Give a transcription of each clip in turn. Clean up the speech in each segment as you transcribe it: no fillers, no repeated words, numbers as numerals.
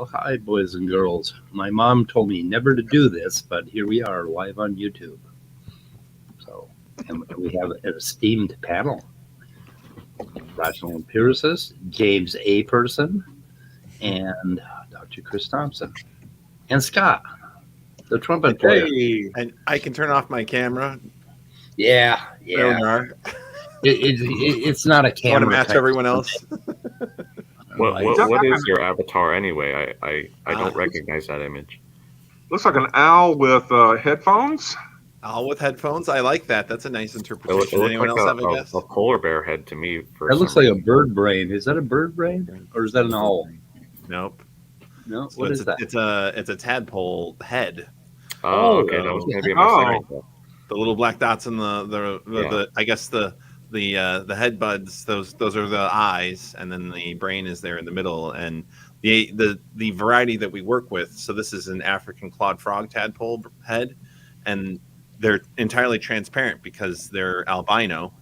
Hi, boys and girls. My mom told me never to do this, but here we are live on YouTube. So, and we have an esteemed panel. Rational Empiricist, James A. Person, and Dr. Chris Thompson. And Scott, the trumpet player. Hey, and I can turn off my camera. Yeah. It's not a camera. I want to match everyone else. What is your avatar anyway? I don't recognize that image. Looks like an owl with headphones. Owl with headphones. I like that. That's a nice interpretation. Anyone else have a guess? A polar bear head to me. That looks like a bird brain. Is that a bird brain or is that an owl? Nope. No. So what is that? It's a tadpole head. Oh, okay. That was maybe a mistake. The little black dots in the I guess the head buds, those are the eyes, and then the brain is there in the middle. And the variety that we work with, so this is an African clawed frog tadpole head, and they're entirely transparent because they're albino,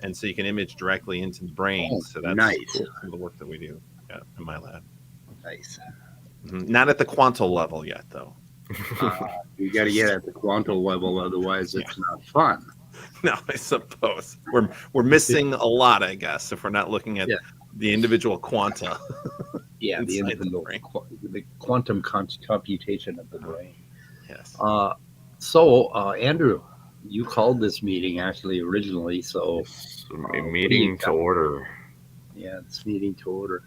and so you can image directly into the brain. So that's nice. Some of the work that we do in my lab. Nice. Not at the quantal level yet, though. You got to get at the quantal level, otherwise it's not fun. No, I suppose we're missing a lot, I guess, if we're not looking at the individual quanta. Yeah, the quantum computation of the brain. Yes. So, Andrew, you called this meeting actually originally. So, a meeting to order. Yeah, it's meeting to order.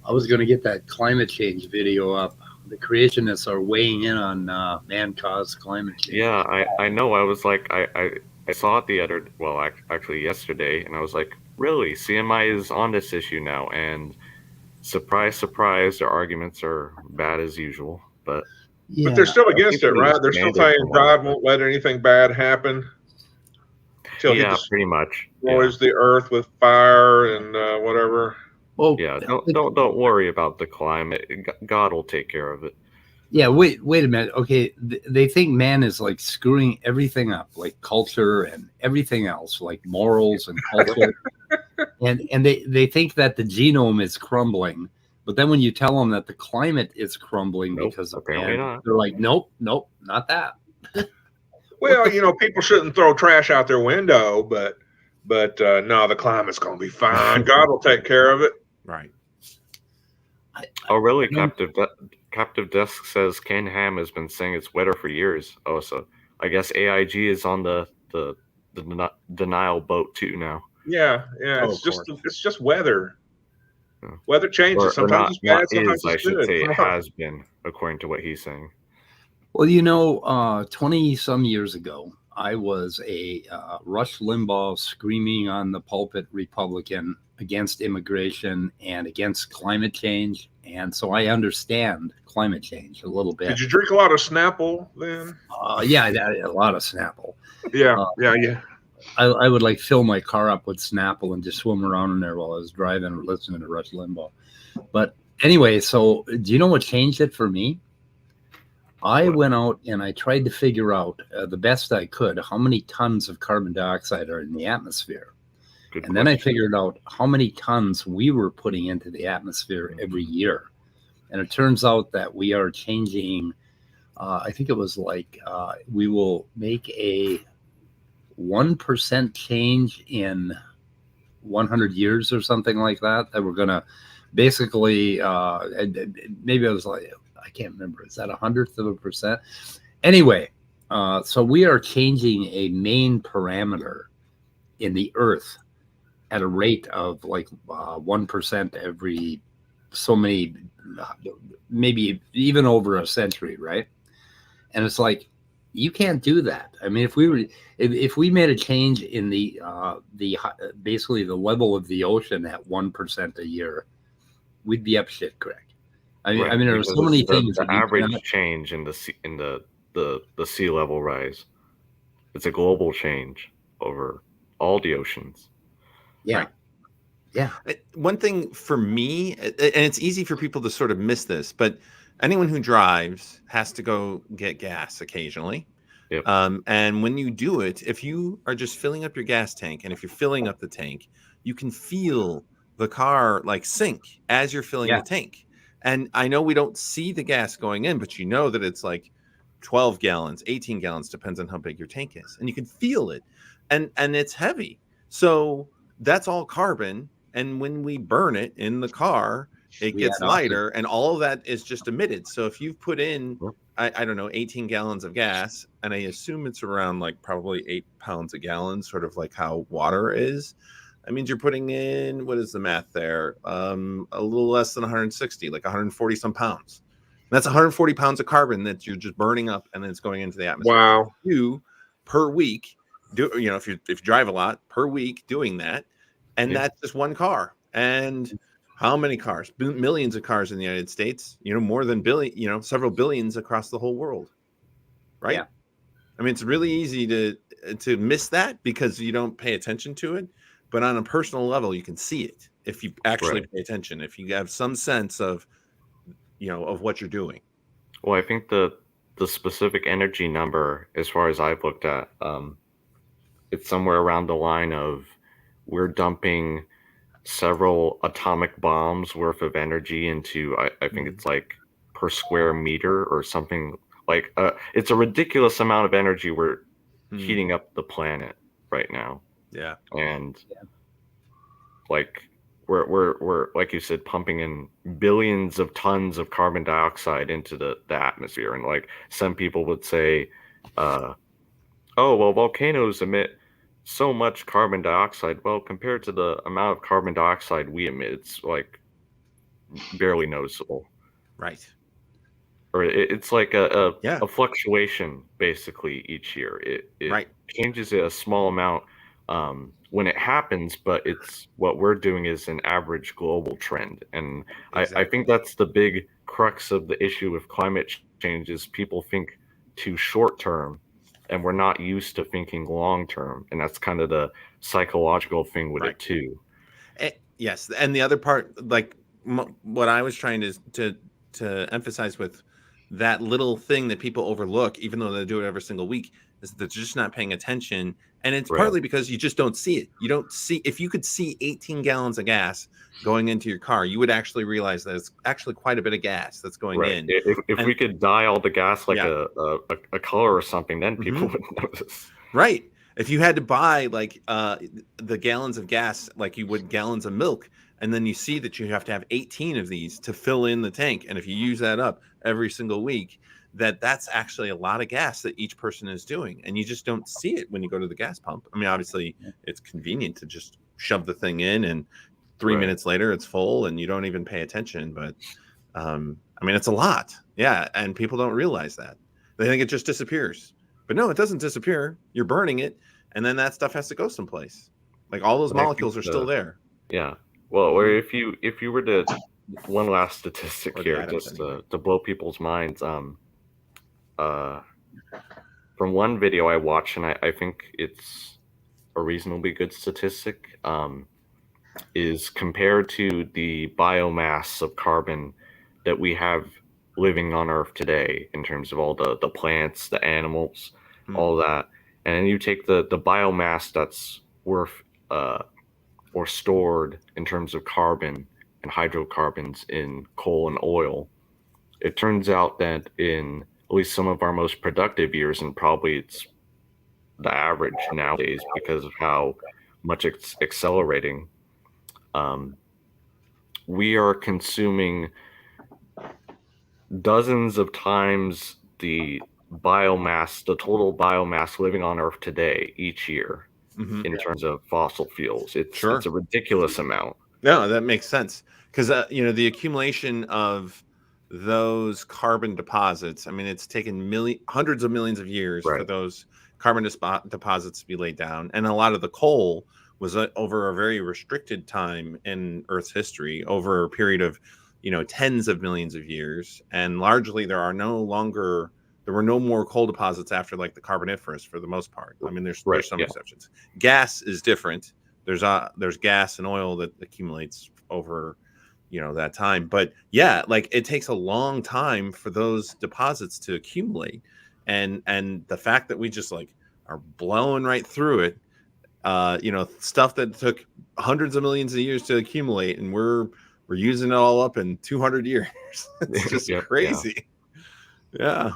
I was going to get that climate change video up. The creationists are weighing in on man-caused climate change. Yeah, I know. I was like, I saw it actually yesterday, and I was like, really? CMI is on this issue now, and surprise, surprise, their arguments are bad as usual. But they're still against it, right? They're still saying God won't let anything bad happen. Pretty much. Destroys the earth with fire and whatever. Well, don't worry about the climate. God will take care of it. Yeah, wait a minute. Okay, they think man is like screwing everything up, like culture and everything else, like morals and culture. and they think that the genome is crumbling, but then when you tell them that the climate is crumbling because of man, they're like, nope, not that. Well, people shouldn't throw trash out their window, but no, the climate's going to be fine. God will take care of it. Right. Oh, really? Captive Desk says Ken Ham has been saying it's wetter for years. Oh, so I guess AIG is on the denial boat too now. Yeah. It's just weather. Weather changes. Sometimes it's bad. Sometimes it's good. I should say it has been, according to what he's saying. Well, 20 some years ago, I was a Rush Limbaugh screaming on the pulpit Republican against immigration and against climate change. And so I understand climate change a little bit. Did you drink a lot of Snapple then? Yeah, I had a lot of Snapple. Yeah. I would like fill my car up with Snapple and just swim around in there while I was driving or listening to Rush Limbaugh. But anyway, so do you know what changed it for me? I went out and I tried to figure out the best I could how many tons of carbon dioxide are in the atmosphere. Then I figured out how many tons we were putting into the atmosphere every year. And it turns out that we are changing, I think it was like we will make a 1% change in 100 years or something like that we're going to basically, maybe I was like, I can't remember. Is that 1/100%? Anyway, so we are changing a main parameter in the Earth at a rate of like 1% every so many, maybe even over a century, right? And it's like, you can't do that. I mean, if we made a change in the basically the level of the ocean at 1% a year, we'd be up shit creek. I mean, there are so many things. The average change in the sea level rise. It's a global change over all the oceans. Yeah. Right. Yeah. One thing for me, and it's easy for people to sort of miss this, but anyone who drives has to go get gas occasionally. Yep. And when you do it, if you are just filling up your gas tank, and if you're filling up the tank, you can feel the car like sink as you're filling the tank. And I know we don't see the gas going in, but you know that it's like 12 gallons, 18 gallons, depends on how big your tank is. And you can feel it. And it's heavy. So that's all carbon. And when we burn it in the car, it gets lighter, and all of that is just emitted. So if you've put in, I don't know, 18 gallons of gas, and I assume it's around like probably 8 pounds a gallon, sort of like how water is. That means you're putting in, what is the math there? A little less than 160, like 140 some pounds. That's 140 pounds of carbon that you're just burning up, and then it's going into the atmosphere. Wow. You per week, if you drive a lot per week doing that, and that's just one car. And how many cars? Millions of cars in the United States, more than billion, several billions across the whole world. Right. Yeah. I mean, it's really easy to miss that because you don't pay attention to it. But on a personal level, you can see it if you actually pay attention, if you have some sense of, of what you're doing. Well, I think the specific energy number, as far as I've looked at, it's somewhere around the line of we're dumping several atomic bombs worth of energy into, I think it's like per square meter or something like, it's a ridiculous amount of energy we're heating up the planet right now. Yeah. And like we're like you said, pumping in billions of tons of carbon dioxide into the atmosphere. And like some people would say, oh, well, volcanoes emit so much carbon dioxide. Well, compared to the amount of carbon dioxide we emit, it's like barely noticeable. Right. Or it's like a fluctuation basically each year. It changes a small amount when it happens, but it's what we're doing is an average global trend. And I think that's the big crux of the issue with climate change is people think too short term, and we're not used to thinking long term. And that's kind of the psychological thing with it too. Yes. And the other part, like what I was trying to emphasize with that little thing that people overlook, even though they do it every single week, is that they're just not paying attention. And it's partly because you just don't see it. You don't see, if you could see 18 gallons of gas going into your car, you would actually realize that it's actually quite a bit of gas that's going in. If we could dye all the gas like a color or something, then people would notice. Right. If you had to buy like the gallons of gas, like you would gallons of milk, and then you see that you have to have 18 of these to fill in the tank. And if you use that up every single week, that's actually a lot of gas that each person is doing. And you just don't see it when you go to the gas pump. I mean, obviously it's convenient to just shove the thing in and 3 minutes later it's full and you don't even pay attention. But I mean, it's a lot. Yeah. And people don't realize that. They think it just disappears. But no, it doesn't disappear. You're burning it. And then that stuff has to go someplace. Like all those molecules are still there. Yeah. Well, or if you were to, one last statistic here, just to blow people's minds. From one video I watched, and I think it's a reasonably good statistic, is compared to the biomass of carbon that we have living on Earth today in terms of all the plants, the animals, all that. And you take the biomass that's worth or stored in terms of carbon and hydrocarbons in coal and oil. It turns out that in at least some of our most productive years, and probably it's the average nowadays because of how much it's accelerating, we are consuming dozens of times the total biomass living on Earth today each year in terms of fossil fuels. It's a ridiculous amount. No, that makes sense because the accumulation of those carbon deposits. I mean, it's taken hundreds of millions of years for those carbon deposits to be laid down, and a lot of the coal was over a very restricted time in Earth's history, over a period of tens of millions of years, and largely there were no more coal deposits after like the Carboniferous for the most part. I mean, there's some exceptions. Gas is different. There's gas and oil that accumulates over that time, but yeah, like it takes a long time for those deposits to accumulate, and the fact that we just like are blowing right through it, stuff that took hundreds of millions of years to accumulate, and we're using it all up in 200 years. It's just crazy. Yeah.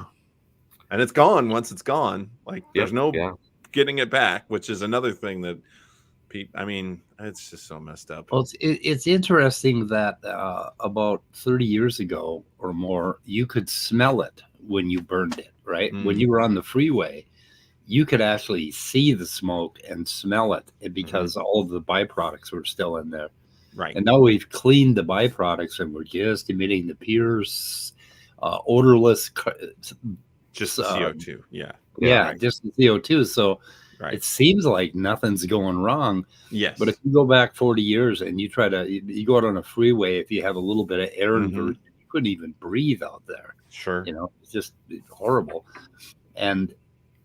And it's gone once it's gone. Like there's no getting it back, which is another thing that it's just so messed up. Well, it's interesting that about 30 years ago or more, you could smell it when you burned it, right? When you were on the freeway, you could actually see the smoke and smell it because all of the byproducts were still in there. Right. And now we've cleaned the byproducts and we're just emitting the pure, odorless, just CO2. Yeah. Yeah, just the CO2. So it seems like nothing's going wrong. Yes. But if you go back 40 years and you you go out on a freeway, if you have a little bit of air inversion, you couldn't even breathe out there. Sure. It's just horrible. And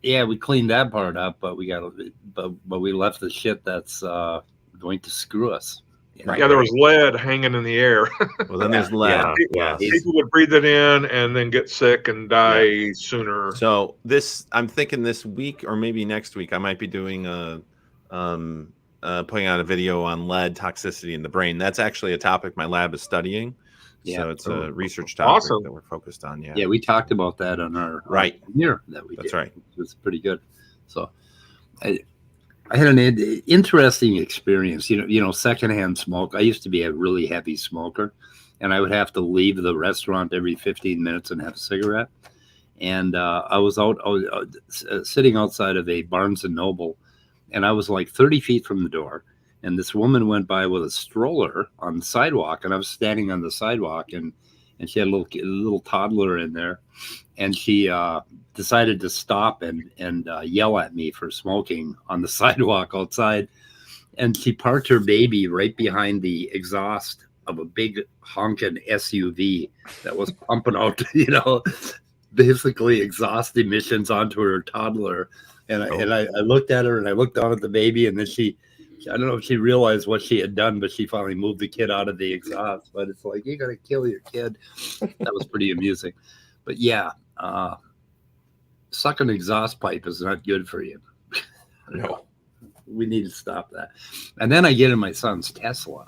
yeah, we cleaned that part up, but we left the shit that's going to screw us. Yeah, there was lead hanging in the air. Well, then there's lead. People would breathe it in and then get sick and die sooner. So I'm thinking this week or maybe next week, I might be doing putting out a video on lead toxicity in the brain. That's actually a topic my lab is studying. Yeah, so it's a research topic that we're focused on. Yeah. Yeah, we talked about that on our year that we did. That's right. It was pretty good. So I had an interesting experience, secondhand smoke. I used to be a really heavy smoker, and I would have to leave the restaurant every 15 minutes and have a cigarette. And I was sitting outside of a Barnes & Noble, and I was like 30 feet from the door. And this woman went by with a stroller on the sidewalk, and I was standing on the sidewalk, and she had a little toddler in there, and she decided to stop and yell at me for smoking on the sidewalk outside. And she parked her baby right behind the exhaust of a big honking SUV that was pumping out, basically exhaust emissions onto her toddler. And I looked at her and I looked down at the baby, and then I don't know if she realized what she had done, but she finally moved the kid out of the exhaust. But it's like, you got to kill your kid. That was pretty amusing. But yeah, sucking exhaust pipe is not good for you. No. We need to stop that. And then I get in my son's Tesla.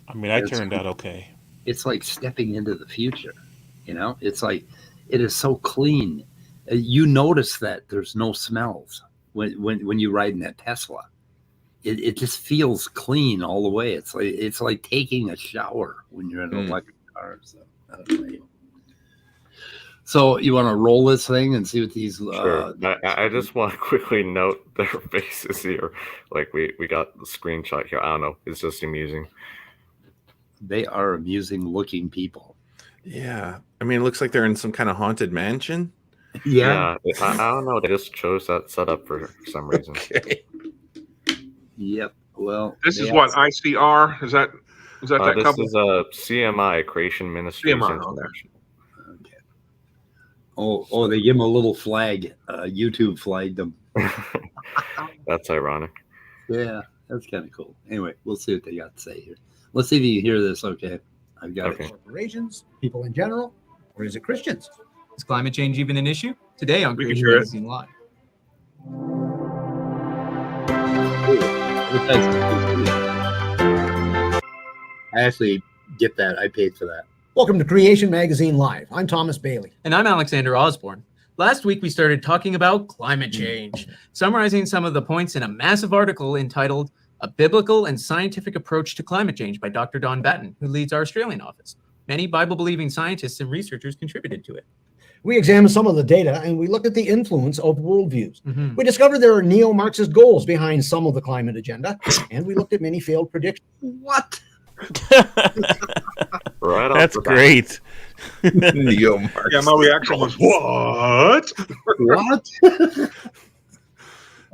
I mean, I turned out okay. It's like stepping into the future. It's like, it is so clean. You notice that there's no smells when you ride in that Tesla. It just feels clean all the way. It's like taking a shower when you're in an electric car. So I don't know. So you want to roll this thing and see what these? Sure. I just want to quickly note their faces here. Like we got the screenshot here. I don't know. It's just amusing. They are amusing looking people. Yeah. I mean, it looks like they're in some kind of haunted mansion. Yeah. I don't know. They just chose that setup for some reason. Okay. Yep. Well, this is what ICR is that that this couple? Is a CMI, Creation Ministries International. Okay. Oh, they give them a little flag. YouTube flagged them. That's ironic. Yeah, that's kind of cool. Anyway, we'll see what they got to say here. Let's see if you can hear this. Okay, I've got it. Corporations, people in general, or is it Christians? Is climate change even an issue? Today on Creation Magazine Live. I actually get that. I paid for that. Welcome to Creation Magazine Live. I'm Thomas Bailey. And I'm Alexander Osborne. Last week, we started talking about climate change, summarizing some of the points in a massive article entitled A Biblical and Scientific Approach to Climate Change by Dr. Don Batten, who leads our Australian office. Many Bible-believing scientists and researchers contributed to it. We examined some of the data and we looked at the influence of worldviews. Mm-hmm. We discovered there are neo-Marxist goals behind some of the climate agenda, and we looked at many failed predictions. What? Right off That's the bat. great. Neo-Marxism. Yeah, my reaction was, what? What?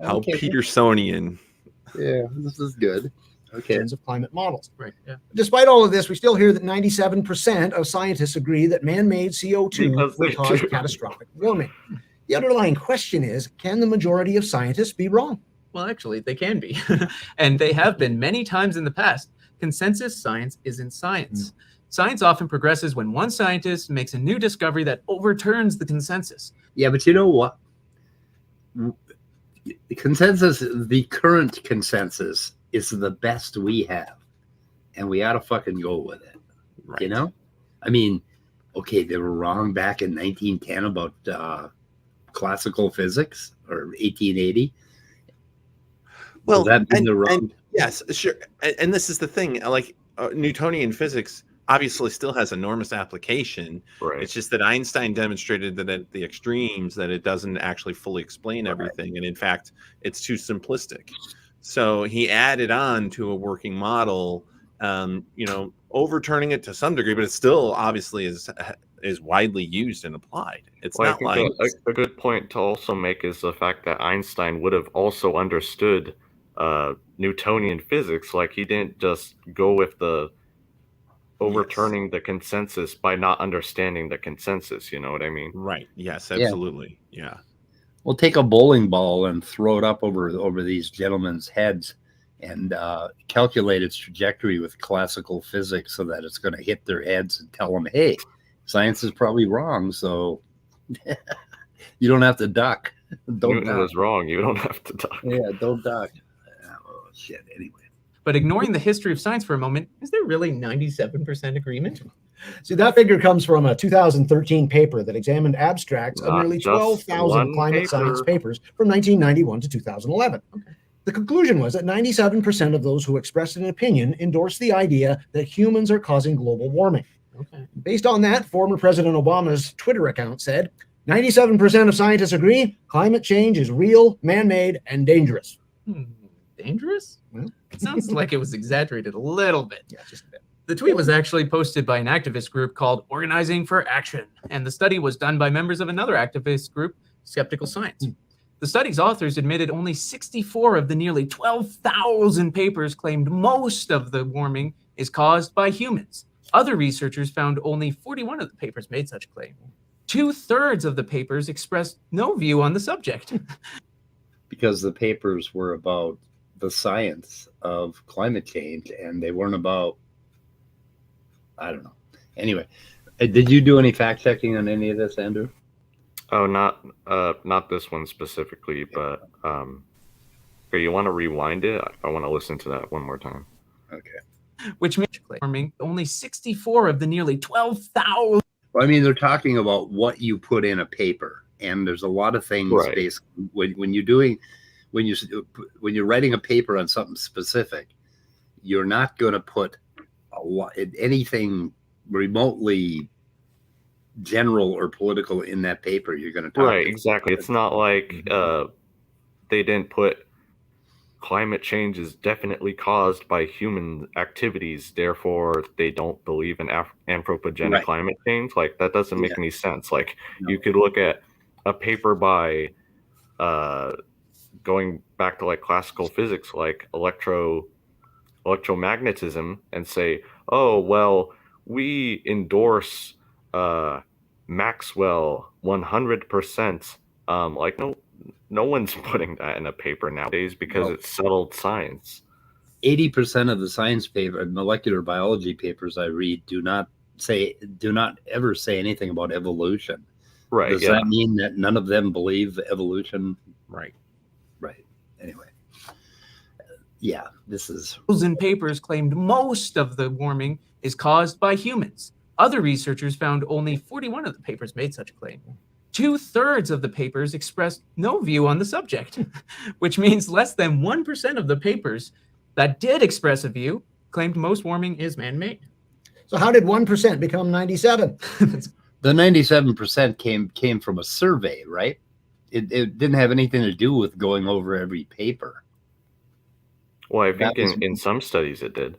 How Okay. Petersonian. Yeah, this is good. Okay. Of climate models. Right. Yeah. Despite all of this, we still hear that 97% of scientists agree that man-made CO2 Because will they cause do. catastrophic warming. The underlying question is, can the majority of scientists be wrong? Well, actually, they can be. And they have been many times in the past. Consensus science isn't science. Science often progresses when one scientist makes a new discovery that overturns the consensus. Yeah, but you know what? The consensus, the current consensus, is the best we have, and we ought to fucking go with it. Right. You know, I mean, okay, they were wrong back in 1910 about classical physics, or 1880. Well, that been the wrong? and yes, sure. And this is the thing, like Newtonian physics obviously still has enormous application. Right. It's just that Einstein demonstrated that at the extremes that it doesn't actually fully explain everything. And in fact, it's too simplistic. So he added on to a working model, overturning it to some degree, but it still obviously is widely used and applied. It's Well, not I like think a good point to also make is the fact that Einstein would have also understood Newtonian physics. Like, he didn't just go with the overturning the consensus by not understanding the consensus. You know what I mean? right. Yes, absolutely. Yeah. We'll take a bowling ball and throw it up over these gentlemen's heads and calculate its trajectory with classical physics so that it's going to hit their heads and tell them, hey, science is probably wrong, so you don't have to duck. Don't Newton duck. was wrong. You don't have to duck. Yeah, don't duck. Oh, shit. Anyway. But ignoring the history of science for a moment, is there really 97% agreement? See, that figure comes from a 2013 paper that examined abstracts of Not nearly just 12,000 one climate paper. science papers from 1991 to 2011. The conclusion was that 97% of those who expressed an opinion endorsed the idea that humans are causing global warming. Okay. Based on that, former President Obama's Twitter account said, 97% of scientists agree climate change is real, man-made, and dangerous. Dangerous? Well. It sounds like it was exaggerated a little bit. Yeah, just a bit. The tweet was actually posted by an activist group called Organizing for Action, and the study was done by members of another activist group, Skeptical Science. The study's authors admitted only 64 of the nearly 12,000 papers claimed most of the warming is caused by humans. Other researchers found only 41 of the papers made such claim. 2/3 of the papers expressed no view on the subject. Because the papers were about the science of climate change and they weren't about, I don't know. Anyway, did you do any fact checking on any of this, Andrew? Oh, not this one specifically, but okay, you want to rewind it? I want to listen to that one more time. Okay. Which means warming only 64 of the nearly 12,000. Well, I mean, they're talking about what you put in a paper, and there's a lot of things Right. basically when you're writing a paper on something specific, you're not going to put anything remotely general or political in that paper. You're going to talk Right, exactly. It's not like they didn't put climate change is definitely caused by human activities, therefore they don't believe in anthropogenic Right. climate change. Like, that doesn't make any sense. Like, No. you could look at a paper by going back to like classical physics, like electromagnetism, and say, oh, well, we endorse Maxwell 100%. Like, no one's putting that in a paper nowadays because No. it's settled science. 80% of the science paper, molecular biology papers I read do not ever say anything about evolution. Right. Does yeah. that mean that none of them believe evolution? right. Right. Anyway. Yeah, this is Papers claimed most of the warming is caused by humans. Other researchers found only 41 of the papers made such a claim. 2/3 of the papers expressed no view on the subject, which means less than 1% of the papers that did express a view claimed most warming is man-made. So how did 1% become 97? the 97% came from a survey, right? It didn't have anything to do with going over every paper. Well, I That think was- in some studies it did.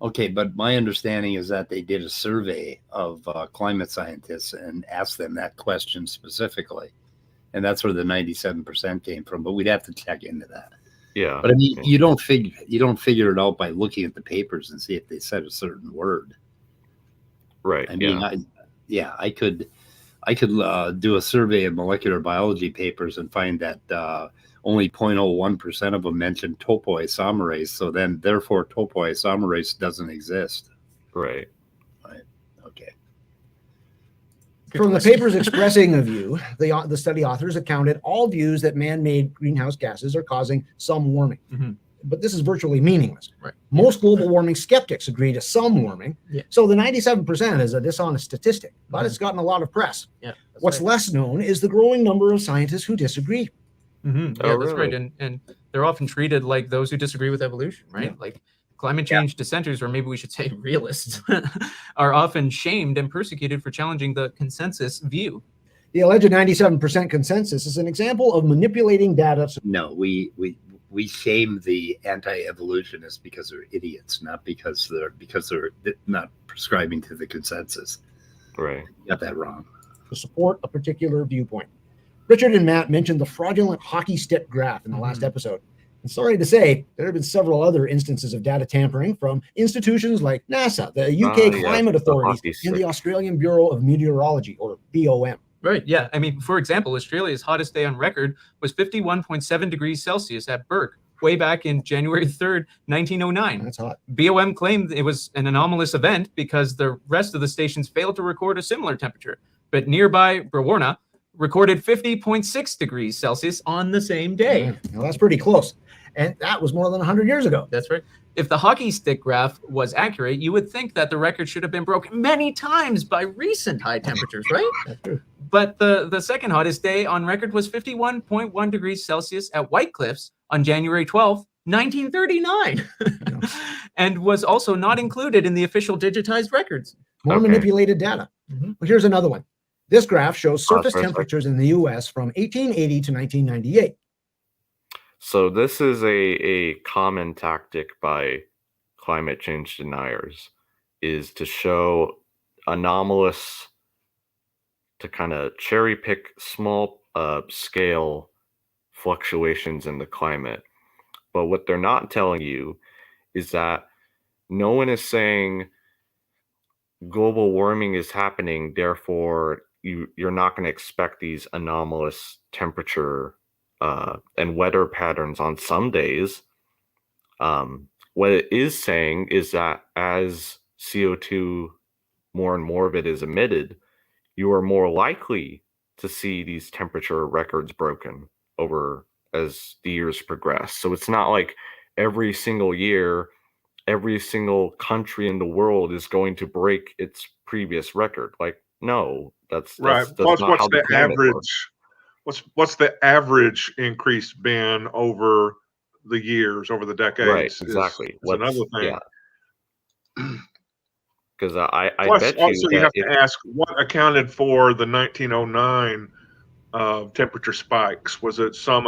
Okay, but my understanding is that they did a survey of climate scientists and asked them that question specifically, and that's where the 97% came from. But we'd have to check into that. Yeah. But I mean, you don't figure it out by looking at the papers and see if they said a certain word. Right. I mean, I could do a survey of molecular biology papers and find that only 0.01% of them mention topoisomerase. So then, therefore, topoisomerase doesn't exist. Right. Right. Okay. From the papers expressing a view, the study authors accounted all views that man-made greenhouse gases are causing some warming. Mm-hmm. But this is virtually meaningless. Right. Most global warming skeptics agree to some warming. Yeah. So the 97% is a dishonest statistic, but it's gotten a lot of press. Yeah. What's less known is the growing number of scientists who disagree. Mm-hmm. Yeah, that's right. And they're often treated like those who disagree with evolution, right? Yeah. Like climate change dissenters, or maybe we should say realists, are often shamed and persecuted for challenging the consensus view. The alleged 97% consensus is an example of manipulating data. No, we shame the anti-evolutionists because they're idiots, not because they're not prescribing to the consensus. Right. You got that wrong. To support a particular viewpoint. Richard and Matt mentioned the fraudulent hockey stick graph in the last episode. And sorry to say, there have been several other instances of data tampering from institutions like NASA, the UK Climate Authorities, and the Australian Bureau of Meteorology, or BOM. Right, yeah. I mean, for example, Australia's hottest day on record was 51.7 degrees Celsius at Bourke, way back in January 3rd, 1909. That's hot. BOM claimed it was an anomalous event because the rest of the stations failed to record a similar temperature. But nearby Brewarna recorded 50.6 degrees Celsius on the same day. Yeah, well, that's pretty close. And that was more than 100 years ago. That's right. If the hockey stick graph was accurate, you would think that the record should have been broken many times by recent high temperatures, right? That's true. But the second hottest day on record was 51.1 degrees Celsius at White Cliffs on January 12th, 1939, and was also not included in the official digitized records. More manipulated data. Well, here's another one. This graph shows surface temperatures in the U.S. from 1880 to 1998. So this is a common tactic by climate change deniers, is to show anomalous, to kind of cherry pick small scale fluctuations in the climate. But what they're not telling you is that no one is saying global warming is happening, therefore you're not going to expect these anomalous temperature and weather patterns on some days. What it is saying is that as CO2, more and more of it is emitted, you are more likely to see these temperature records broken over as the years progress. So it's not like every single year, every single country in the world is going to break its previous record. Like, no, that's right. What's the average? What's the average increase been over the years, over the decades? Right, exactly. Is another thing. Yeah. Because I bet you. Also, you have to ask what accounted for the 1909 temperature spikes. Was it some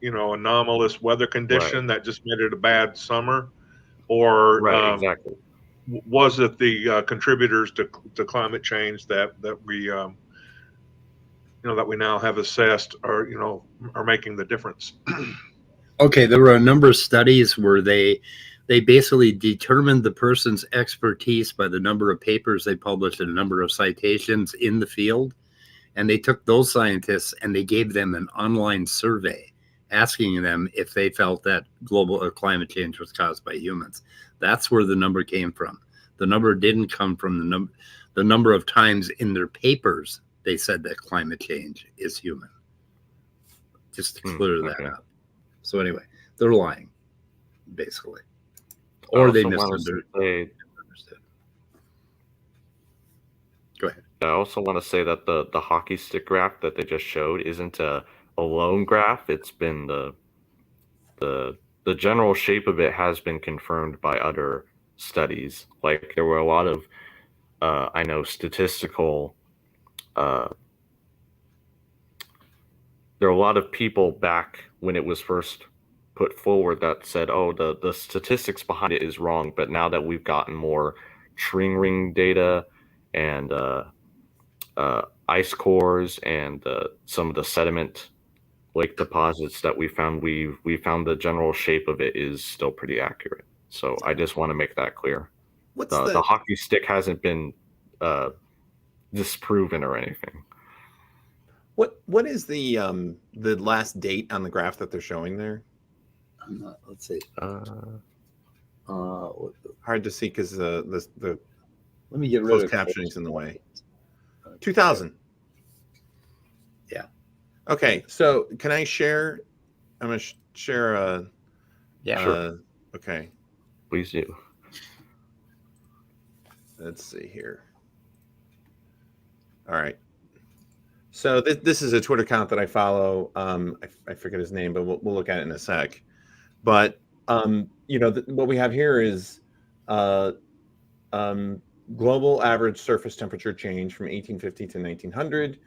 anomalous weather condition that just made it a bad summer, or exactly? Was it the contributors to climate change that we that we now have assessed are making the difference? Okay, there were a number of studies where they basically determined the person's expertise by the number of papers they published and the number of citations in the field. And they took those scientists and they gave them an online survey asking them if they felt that global climate change was caused by humans. That's where the number came from. The number didn't come from the number of times in their papers they said that climate change is human. Just to clear that up. So anyway, they're lying, basically. Or they misunderstood. Go ahead. I also want to say that the hockey stick graph that they just showed isn't a lone graph. It's been the general shape of it has been confirmed by other studies. Like there were a lot of I know statistical there are a lot of people back when it was first put forward that said, oh, the statistics behind it is wrong. But now that we've gotten more string ring data and ice cores and some of the sediment lake deposits that we found the general shape of it is still pretty accurate. So I just want to make that clear. The hockey stick hasn't been disproven or anything. What is the last date on the graph that they're showing there? Let's see. Hard to see because the let me get rid closed of captioning's in the way. 2000. Yeah. Okay, so can I share? I'm gonna share. Sure. Okay. Please do. Let's see here. All right. So this is a Twitter account that I follow. I forget his name, but we'll look at it in a sec. But what we have here is global average surface temperature change from 1850 to 1900,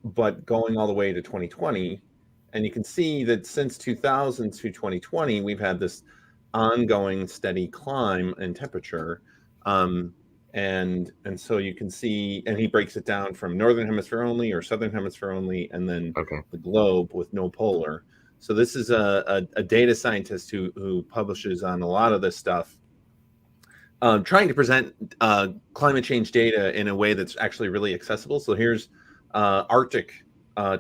but going all the way to 2020. And you can see that since 2000 to 2020, we've had this ongoing steady climb in temperature. And so you can see, and he breaks it down from northern hemisphere only or southern hemisphere only, and then the globe with no polar. So this is a data scientist who publishes on a lot of this stuff, trying to present climate change data in a way that's actually really accessible. So here's Arctic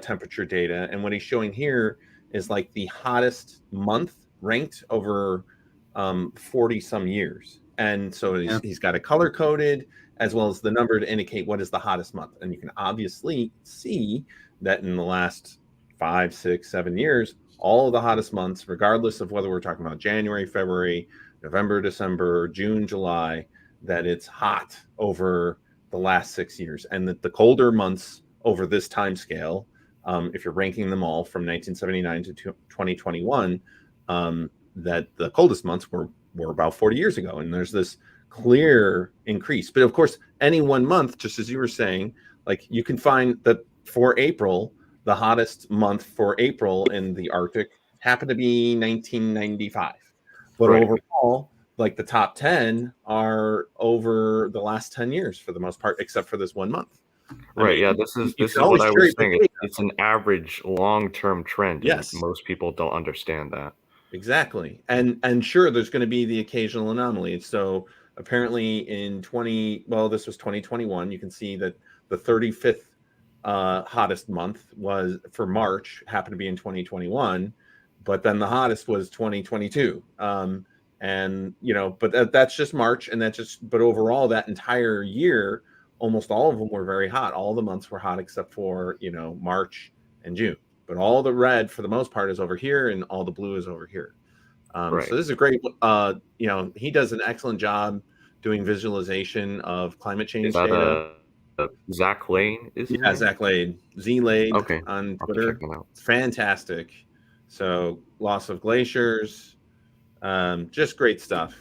temperature data, and what he's showing here is like the hottest month ranked over 40 some years. And so he's got it color coded as well as the number to indicate what is the hottest month. And you can obviously see that in the last 5, 6, 7 years, all of the hottest months, regardless of whether we're talking about January, February, November, December, June, July, that it's hot over the last 6 years. And that the colder months over this time scale, if you're ranking them all from 1979 to 2021, that the coldest months were about 40 years ago. And there's this clear increase. But of course, any one month, just as you were saying, like you can find that for April, the hottest month for April in the Arctic happened to be 1995. But overall, like the top 10 are over the last 10 years for the most part, except for this 1 month. This is what I was saying. It's an average long-term trend. Yes. And most people don't understand that. Exactly. And sure, there's going to be the occasional anomaly. So apparently this was 2021. You can see that the 35th hottest month was for March, happened to be in 2021, but then the hottest was 2022. But that's just March, and but overall that entire year, almost all of them were very hot. All the months were hot except for, March and June. But all the red, for the most part, is over here, and all the blue is over here. So this is a great. He does an excellent job doing visualization of climate change is that data. Zach Lane? Zach Lane, Z-Lade on Twitter. Fantastic. So loss of glaciers, just great stuff.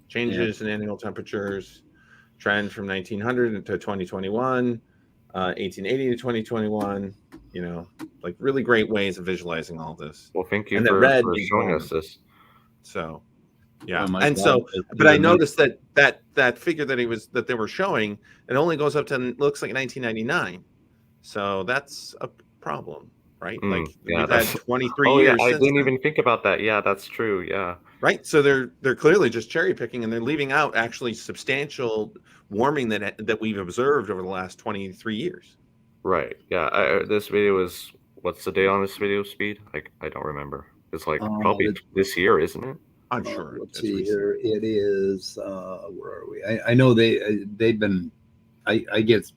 Changes in annual temperatures, trend from 1900 to 2021, 1880 to 2021. Like really great ways of visualizing all this. Well, thank you and for showing us this. So, but I noticed that figure that they were showing, it only goes up to looks like 1999. So that's a problem, right? Like we've had 23 years. I didn't even think about that. Yeah, that's true. Yeah. Right. So they're clearly just cherry picking, and they're leaving out actually substantial warming that we've observed over the last 23 years. Right. Yeah. This video is, what's the date on this video, Speed? I don't remember. It's like probably this year, isn't it? I'm sure. Let's see here. It is. Where are we? I know they've been. I get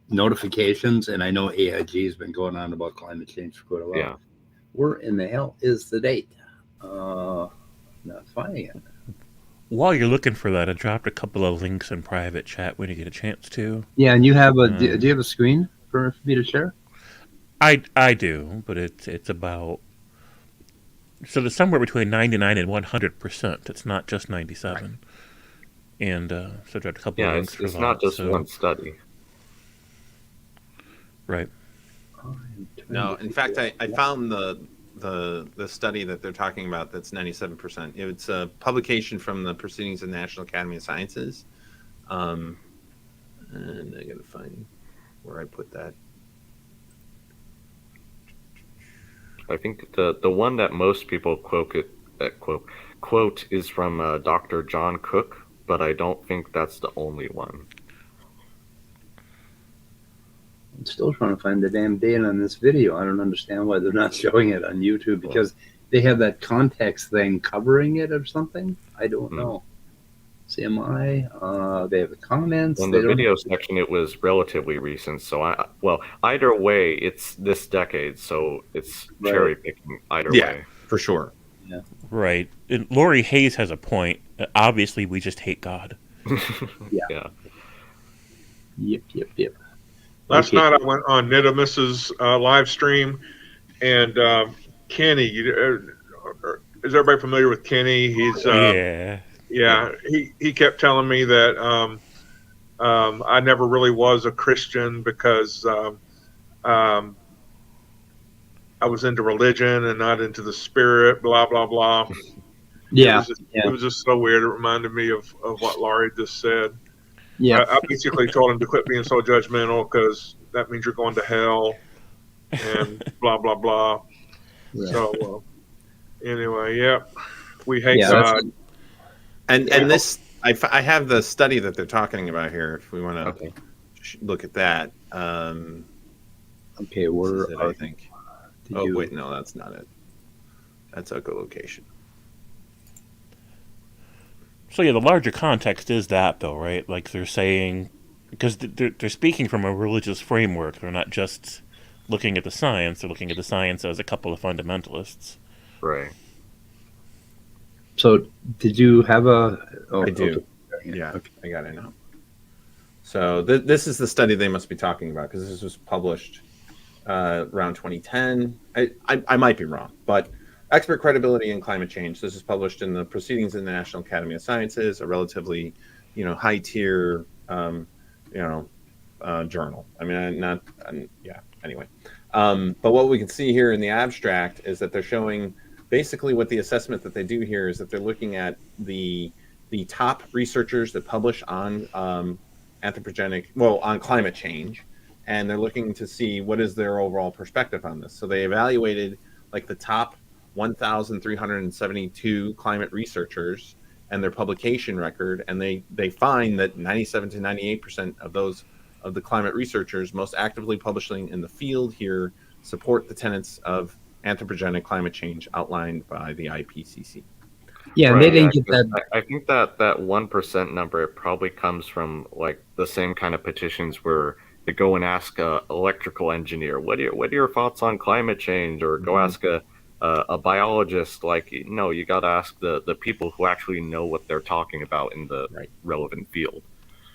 notifications, and I know AIG has been going on about climate change for quite a while. Yeah. Where in the hell is the date? Not finding it. While you're looking for that, I dropped a couple of links in private chat when you get a chance to. Yeah, and you have a. Do you have a screen for me to share? I do, but it's about. So there's somewhere between 99 and 100%. It's not just 97. Right. And so I dropped a couple of links. It's not just one study. Right. No, in fact, I found the the study that they're talking about that's 97%. It's a publication from the Proceedings of the National Academy of Sciences. And I gotta find where I put that. I think the one that most people quote is from Dr. John Cook, but I don't think that's the only one. I'm still trying to find the damn date on this video. I don't understand why they're not showing it on YouTube, because they have that context thing covering it or something. I don't know. CMI, they have the comments. In the video section, it was relatively recent. So either way, it's this decade, so it's cherry picking either way. For sure. Yeah. Right. And Lori Hayes has a point. Obviously, we just hate God. Yeah. Yep. Last night I went on Nidamus's live stream, and Kenny, is everybody familiar with Kenny? He's he kept telling me that I never really was a Christian because I was into religion and not into the spirit, blah blah blah. It was just so weird. It reminded me of what Laurie just said. Yeah, I basically told him to quit being so judgmental because that means you're going to hell and blah blah blah. Right. So anyway, we hate God. And this, I have the study that they're talking about here. If we want to look at that. Okay, I think. Wait, no, that's not it. That's echolocation. So yeah, the larger context is that, though, right? Like they're saying, because they're speaking from a religious framework. They're not just looking at the science. They're looking at the science as a couple of fundamentalists. Right. So did you have a... I do. Yeah, I got it now. So this is the study they must be talking about, because this was published around 2010. I might be wrong, but expert credibility in climate change. This is published in the Proceedings of the National Academy of Sciences, a relatively, high tier, journal. I mean, anyway. But what we can see here in the abstract is that they're showing basically what the assessment that they do here is that they're looking at the top researchers that publish on on climate change, and they're looking to see what is their overall perspective on this. So they evaluated like the top 1,372 climate researchers and their publication record, and they find that 97 to 98% of the climate researchers most actively publishing in the field here support the tenets of anthropogenic climate change outlined by the IPCC. Yeah, they didn't get that. I think that 1% number, it probably comes from like the same kind of petitions where they go and ask a electrical engineer, what are your thoughts on climate change, or go ask a biologist. Like, you got to ask the people who actually know what they're talking about in the relevant field.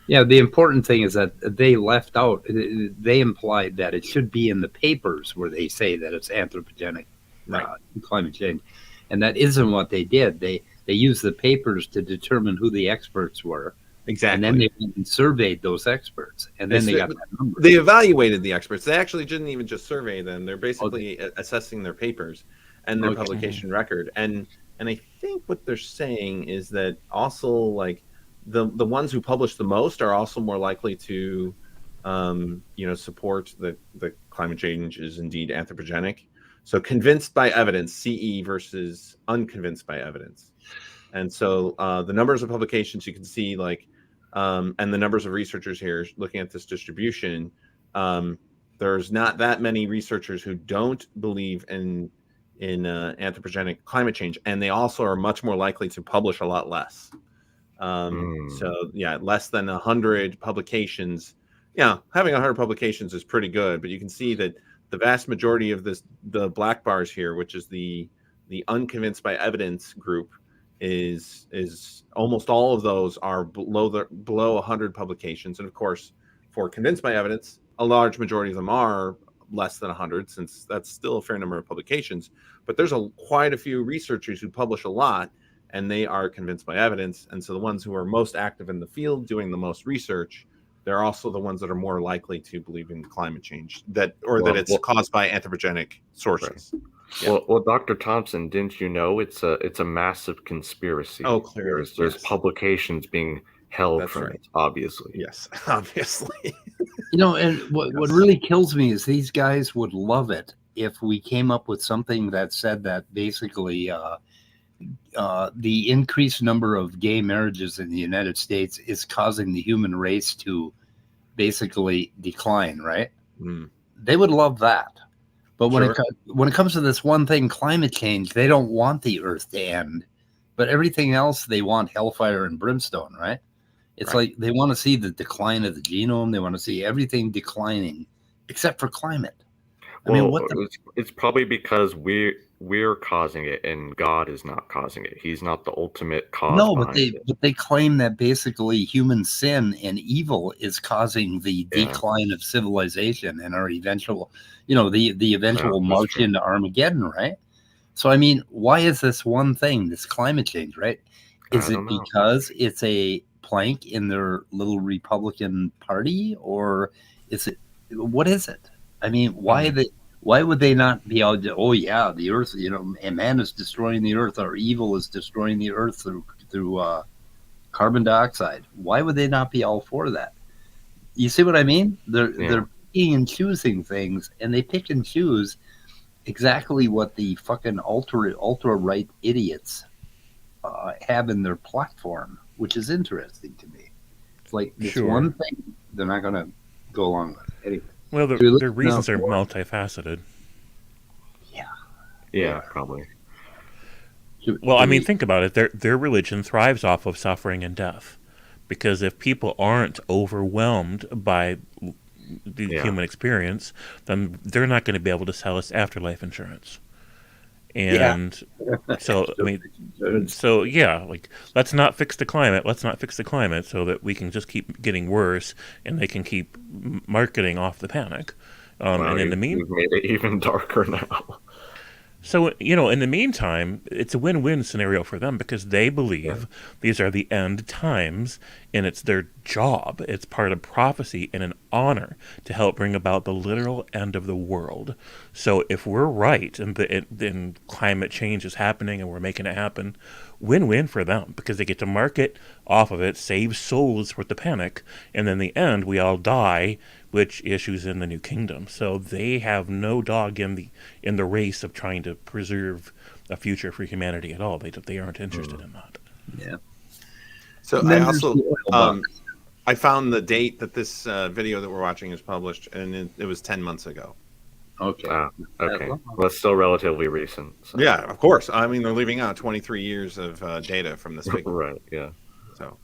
Yeah, the important thing is that they left out, they implied that it should be in the papers where they say that it's anthropogenic climate change. And that isn't what they did. They used the papers to determine who the experts were. Exactly. And then they went and surveyed those experts. And then they got that number. They evaluated the experts. They actually didn't even just survey them. They're basically assessing their papers and their publication record. And I think what they're saying is that also, like, the ones who publish the most are also more likely to support the climate change is indeed anthropogenic. So convinced by evidence, CE, versus unconvinced by evidence. And so the numbers of publications you can see, and the numbers of researchers here looking at this distribution, there's not that many researchers who don't believe in anthropogenic climate change, and they also are much more likely to publish a lot less. So less than 100 publications. Yeah, having 100 publications is pretty good, but you can see that the vast majority of the black bars here, which is the unconvinced by evidence group, is almost all of those are below 100 publications. And of course, for convinced by evidence, a large majority of them are less than 100, since that's still a fair number of publications. But there's quite a few researchers who publish a lot, and they are convinced by evidence. And so the ones who are most active in the field doing the most research, they're also the ones that are more likely to believe in climate change, that it's caused by anthropogenic sources. Right. Yeah. Well, Dr. Thompson, didn't you know it's a massive conspiracy? Oh, clearly. There's Yes. publications being held That's from right. it, obviously. Yes, obviously. And what really kills me is these guys would love it if we came up with something that said that basically the increased number of gay marriages in the United States is causing the human race to basically decline, right? Mm. They would love that. But when Sure. when it comes to this one thing, climate change, they don't want the earth to end. But everything else, they want hellfire and brimstone, right? It's Right. like they want to see the decline of the genome. They want to see everything declining except for climate. I mean, what the... It's probably because we're causing it and God is not causing it. He's not the ultimate cause. No, but they claim that basically human sin and evil is causing the decline of civilization and our eventual, the eventual march into Armageddon, right? So, I mean, why is this one thing, this climate change, right? Is it because it's a plank in their little Republican party, or is it, what is it? I mean, why would they not be able to, oh yeah, the earth, and man is destroying the earth, or evil is destroying the earth through carbon dioxide? Why would they not be all for that? You see what I mean? They're picking and choosing things, and they pick and choose exactly what the fucking ultra right idiots have in their platform, which is interesting to me. It's like this one thing they're not going to go along with. Anyway. Well, their reasons are multifaceted. Yeah, probably. Well, I mean, think about it. Their religion thrives off of suffering and death, because if people aren't overwhelmed by the human experience, then they're not going to be able to sell us afterlife insurance. And so, I mean, like, let's not fix the climate. Let's not fix the climate so that we can just keep getting worse, and they can keep marketing off the panic. And in the meantime, made it even darker now. So, in the meantime, it's a win-win scenario for them, because they believe these are the end times, and it's their job. It's part of prophecy and an honor to help bring about the literal end of the world. So if we're right and climate change is happening and we're making it happen, win-win for them, because they get to market off of it, save souls with the panic, and in the end, we all die, which issues in the new kingdom. So they have no dog in the race of trying to preserve a future for humanity at all. They aren't interested in that. Yeah. So I also I found the date that this video that we're watching is published, and it was 10 months ago. Okay. Okay. Well, it's still relatively recent. So. Yeah, of course. I mean, they're leaving out 23 years of data from this figure. Right. Yeah. So.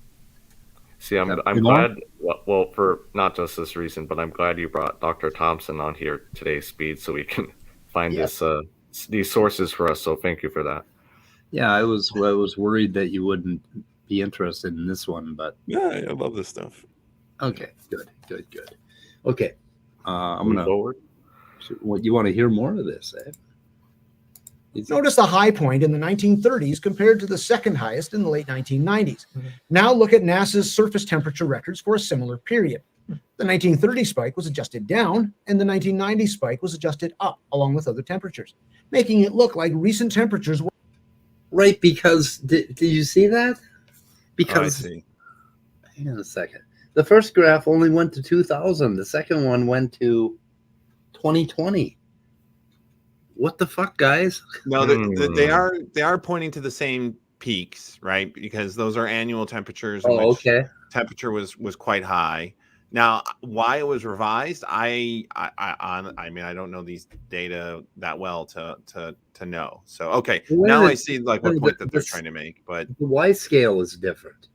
See, I'm glad. Well, for not just this reason, but I'm glad you brought Dr. Thompson on here today, Speed, so we can find these sources for us. So thank you for that. Yeah, I was worried that you wouldn't be interested in this one, but yeah, I love this stuff. Okay, good. Okay, I'm gonna forward. What you want to hear more of this? Notice the high point in the 1930s compared to the second highest in the late 1990s. Now look at NASA's surface temperature records for a similar period. The 1930 spike was adjusted down, and the 1990 spike was adjusted up, along with other temperatures, making it look like recent temperatures were... Right, because did you see that? Because hang on a second. The first graph only went to 2000. The second one went to 2020. What the fuck, guys? No, they are pointing to the same peaks, right? Because those are annual temperatures. Oh, okay. Temperature was quite high. Now, why it was revised, I mean, I don't know these data that well to know. So, okay, now I see like what point that they're trying to make. But the Y scale is different.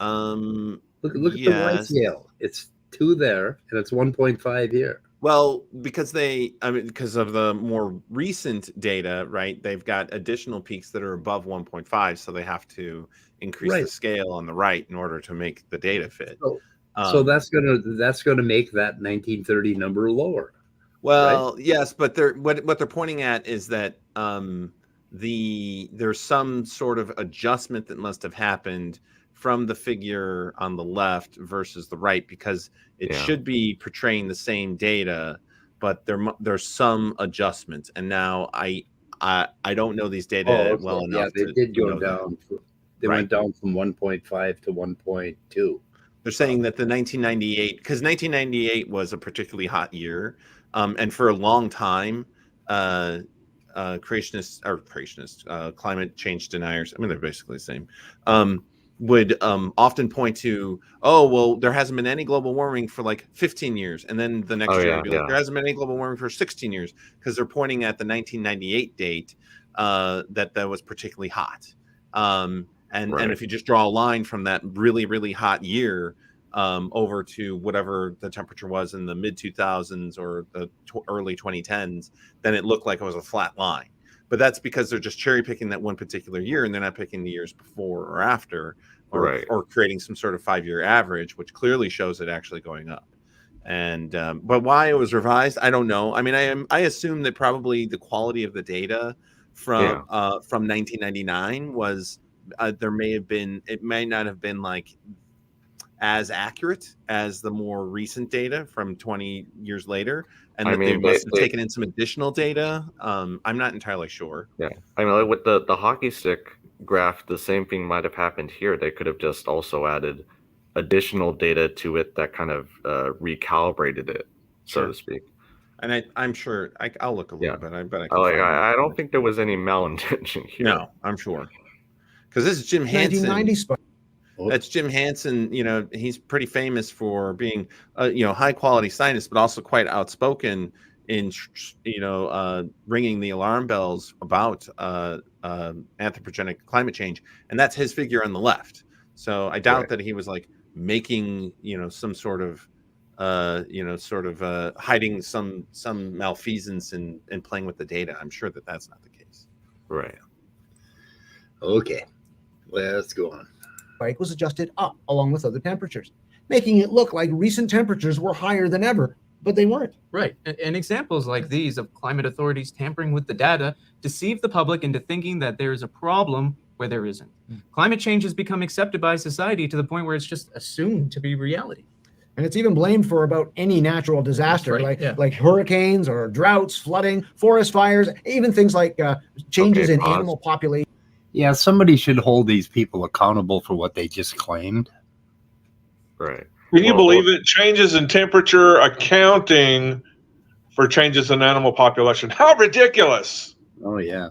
Look at the Y scale. It's 2 there, and it's 1.5 here. Well, because of the more recent data, right? They've got additional peaks that are above 1.5, so they have to increase the scale on the right in order to make the data fit. So that's gonna make that 1930 number lower. Well, right? Yes, but what they're pointing at is that there's some sort of adjustment that must have happened from the figure on the left versus the right, because it should be portraying the same data, but there's some adjustments. And now I don't know these data well enough. Yeah, they did go down. They Right. went down from 1.5 to 1.2. They're saying that the 1998, because 1998 was a particularly hot year, and for a long time, climate change deniers, I mean, they're basically the same, would often point to, oh, well, there hasn't been any global warming for like 15 years. And then the next year, like, there hasn't been any global warming for 16 years, because they're pointing at the 1998 date that was particularly hot. And if you just draw a line from that really, really hot year over to whatever the temperature was in the mid 2000s or the early 2010s, then it looked like it was a flat line. But that's because they're just cherry picking that one particular year, and they're not picking the years before or after, or creating some sort of 5-year average, which clearly shows it actually going up. And but why it was revised, I don't know. I mean, I assume that probably the quality of the data from 1999 was it may not have been like as accurate as the more recent data from 20 years later, and that they must have taken in some additional data. I'm not entirely sure. Yeah, I mean, like with the hockey stick graph, the same thing might have happened here. They could have just also added additional data to it that kind of recalibrated it, so to speak. And I'm sure I'll look a little bit. I bet I can. I don't think there was any malintention here. No, I'm sure. Because this is Jim Hansen. 1990s. That's Jim Hansen. You know, he's pretty famous for being a high quality scientist, but also quite outspoken in ringing the alarm bells about anthropogenic climate change, and that's his figure on the left. So I doubt that he was like making some sort of hiding some malfeasance and playing with the data. I'm sure that that's not the case. Right. Okay, let's go on. Spike was adjusted up along with other temperatures, making it look like recent temperatures were higher than ever, but they weren't. Right. And examples like these of climate authorities tampering with the data deceive the public into thinking that there is a problem where there isn't. Climate change has become accepted by society to the point where it's just assumed to be reality. And it's even blamed for about any natural disaster, like hurricanes or droughts, flooding, forest fires, even things like changes in animal population. Yeah, somebody should hold these people accountable for what they just claimed. Right. Can you believe it? Changes in temperature accounting for changes in animal population. How ridiculous! Oh, yeah.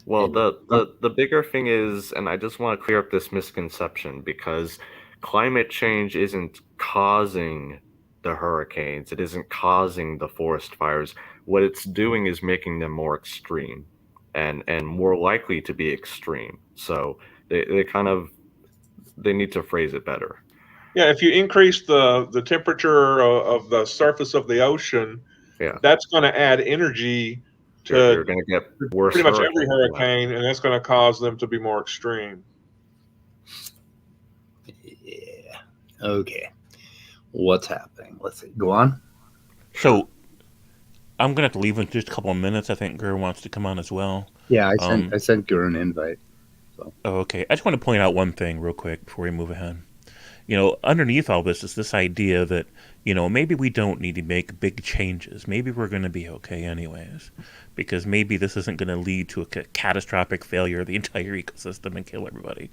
Well, the bigger thing is, and I just want to clear up this misconception, because climate change isn't causing the hurricanes. It isn't causing the forest fires. What it's doing is making them more extreme and more likely to be extreme. So they need to phrase it better. Yeah, if you increase the temperature of the surface of the ocean, that's going to add energy to you're going to get worse. Pretty much every hurricane, and that's going to cause them to be more extreme. Yeah. Okay. What's happening? Let's see. Go on. So I'm gonna have to leave in just a couple of minutes. I think Gur wants to come on as well. Yeah, I sent Gur an invite. So. Oh, okay. I just want to point out one thing real quick before we move ahead. Underneath all this is this idea that, maybe we don't need to make big changes. Maybe we're going to be okay anyways, because maybe this isn't going to lead to a catastrophic failure of the entire ecosystem and kill everybody.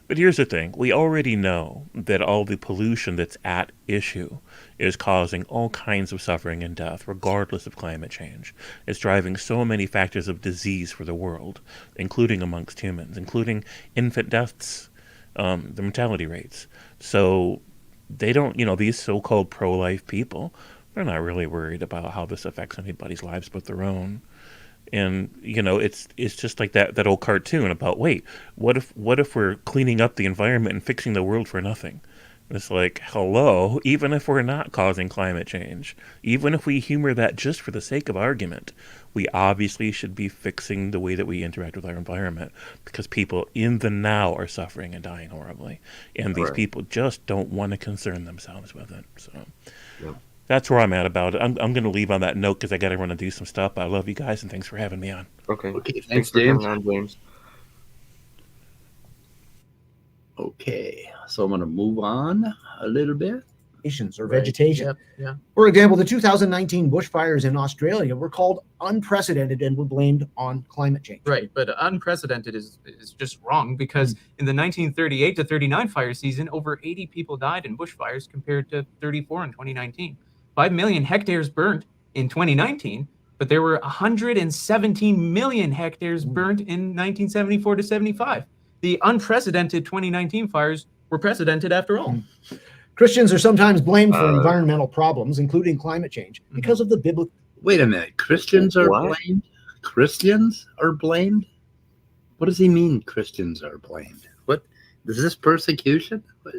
But here's the thing. We already know that all the pollution that's at issue is causing all kinds of suffering and death, regardless of climate change. It's driving so many factors of disease for the world, including amongst humans, including infant deaths, the mortality rates. So they don't, these so-called pro-life people, they're not really worried about how this affects anybody's lives but their own. And it's just like that old cartoon about, wait, what if we're cleaning up the environment and fixing the world for nothing? It's like, hello, even if we're not causing climate change, even if we humor that just for the sake of argument, we obviously should be fixing the way that we interact with our environment, because people in the now are suffering and dying horribly, and these people just don't want to concern themselves with it. So That's where I'm at about it. I'm going to leave on that note because I got to run and do some stuff. I love you guys, and thanks for having me on. Okay. Okay, thanks, Thanks for James. coming on, James. Okay, so I'm going to move on a little bit. Or vegetation. Yep. Yeah. For example, the 2019 bushfires in Australia were called unprecedented and were blamed on climate change. Right, but unprecedented is just wrong because in the 1938 to 39 fire season, over 80 people died in bushfires compared to 34 in 2019. 5 million hectares burnt in 2019, but there were 117 million hectares burnt in 1974 to 75. The unprecedented 2019 fires were precedented after all. Christians are sometimes blamed for environmental problems, including climate change, because of the biblical. Wait a minute. Christians are What? blamed? Christians are blamed? What does he mean Christians are blamed? What is this persecution? What?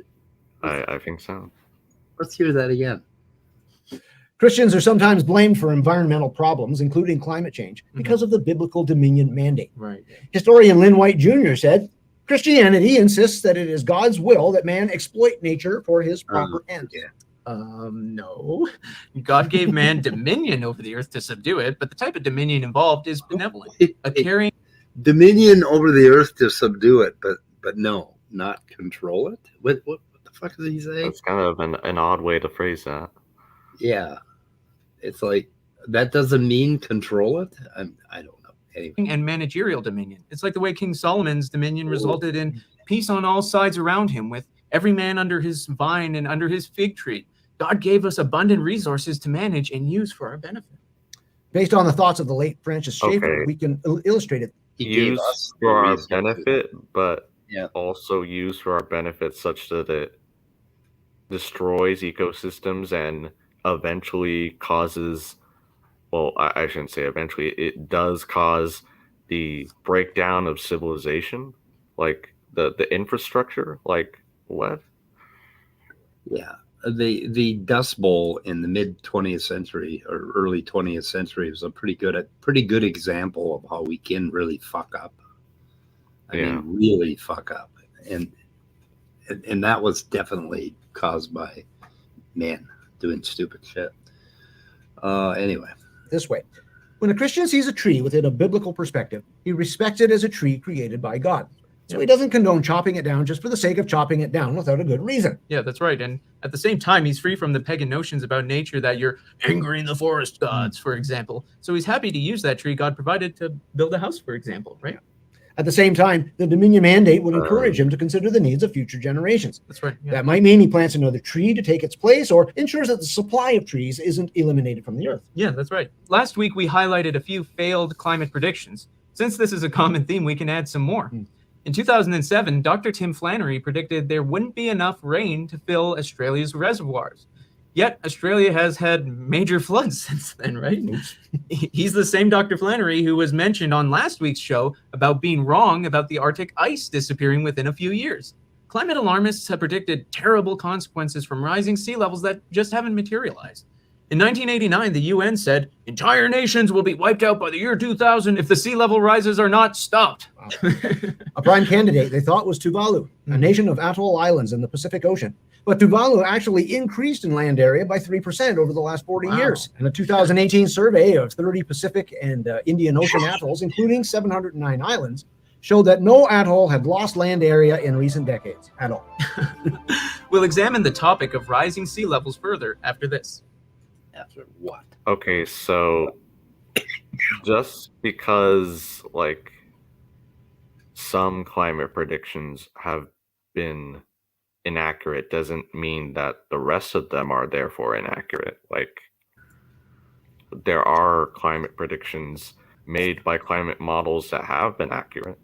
I think so. Let's hear that again. Christians are sometimes blamed for environmental problems, including climate change, because of the biblical dominion mandate. Right. Historian Lynn White Jr. said, Christianity insists that it is God's will that man exploit nature for his proper ends. No. God gave man dominion over the earth to subdue it, but the type of dominion involved is benevolent. A caring Dominion over the earth to subdue it, but no, not control it? What the fuck is he saying? That's kind of an odd way to phrase that. Yeah. It's like, that doesn't mean control it? I don't know. Anyway. and managerial dominion. It's like the way King Solomon's dominion resulted in peace on all sides around him, with every man under his vine and under his fig tree. God gave us abundant resources to manage and use for our benefit. Based on the thoughts of the late Francis Schaeffer, Okay. we can illustrate it. He gave Use us for the our resources. benefit, but Yeah. also use for our benefit such that it destroys ecosystems and eventually causes, well, I shouldn't say eventually, it does cause the breakdown of civilization, like the infrastructure. Like what? Yeah. The Dust Bowl in the mid 20th century or early 20th century was a pretty good example of how we can really fuck up. I mean, really fuck up. And that was definitely caused by men doing stupid shit. Anyway. This way. When a Christian sees a tree within a biblical perspective, he respects it as a tree created by God. So he doesn't condone chopping it down just for the sake of chopping it down without a good reason. Yeah, that's right. And at the same time, he's free from the pagan notions about nature that you're angering the forest gods, for example. So he's happy to use that tree God provided to build a house, for example, right? At the same time, the dominion mandate would encourage him to consider the needs of future generations. That's right. Yeah. That might mean he plants another tree to take its place or ensures that the supply of trees isn't eliminated from the earth. Yeah, that's right. Last week, we highlighted a few failed climate predictions. Since this is a common theme, we can add some more. In 2007, Dr. Tim Flannery predicted there wouldn't be enough rain to fill Australia's reservoirs. Yet, Australia has had major floods since then, right? He's the same Dr. Flannery who was mentioned on last week's show about being wrong about the Arctic ice disappearing within a few years. Climate alarmists have predicted terrible consequences from rising sea levels that just haven't materialized. In 1989, the UN said, entire nations will be wiped out by the year 2000 if the sea level rises are not stopped. Wow. A prime candidate they thought was Tuvalu, a nation of atoll islands in the Pacific Ocean. But Tuvalu actually increased in land area by 3% over the last 40 years. And a 2018 survey of 30 Pacific and Indian Ocean atolls, including 709 islands, showed that no atoll had lost land area in recent decades at all. We'll examine the topic of rising sea levels further after this. After what? Okay, so just because like some climate predictions have been inaccurate doesn't mean that the rest of them are therefore inaccurate. Like there are climate predictions made by climate models that have been accurate.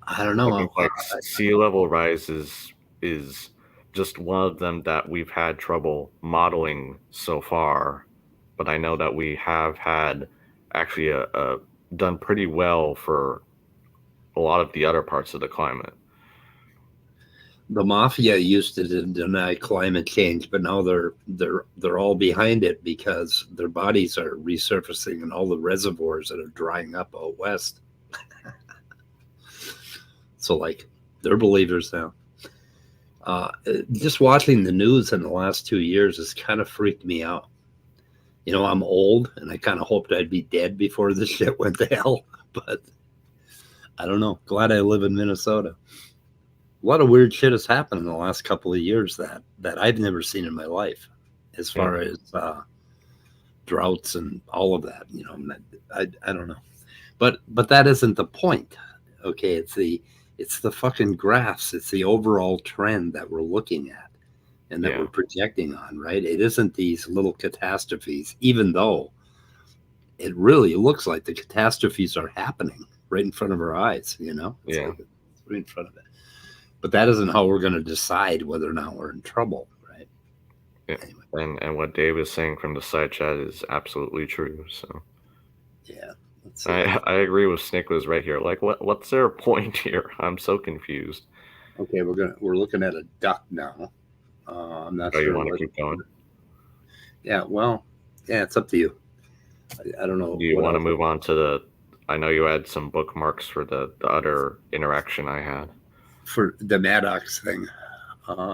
I don't know. I think like sea level rise is just one of them that we've had trouble modeling so far, but I know that we have had actually done pretty well for a lot of the other parts of the climate. The mafia used to deny climate change, but now they're all behind it because their bodies are resurfacing in all the reservoirs that are drying up out west. So like they're believers now. Just watching the news in the last 2 years has kind of freaked me out. You know, I'm old, and I kind of hoped I'd be dead before this shit went to hell. But I don't know. Glad I live in Minnesota. A lot of weird shit has happened in the last couple of years that I've never seen in my life, as far as droughts and all of that. You know, I don't know, but that isn't the point. Okay, it's the fucking graphs. It's the overall trend that we're looking at and that we're projecting on, right? It isn't these little catastrophes, even though it really looks like the catastrophes are happening right in front of our eyes, you know? It's like it's right in front of it. But that isn't how we're going to decide whether or not we're in trouble, right? Yeah. Anyway. And what Dave is saying from the side chat is absolutely true. So yeah. I agree with Snickles right here. Like, what's their point here? I'm so confused. Okay, we're looking at a duck now. I'm not sure. You want to keep going? Yeah, well, yeah, it's up to you. I don't know. Do you want to move on to the? I know you had some bookmarks for the other interaction I had for the Maddox thing.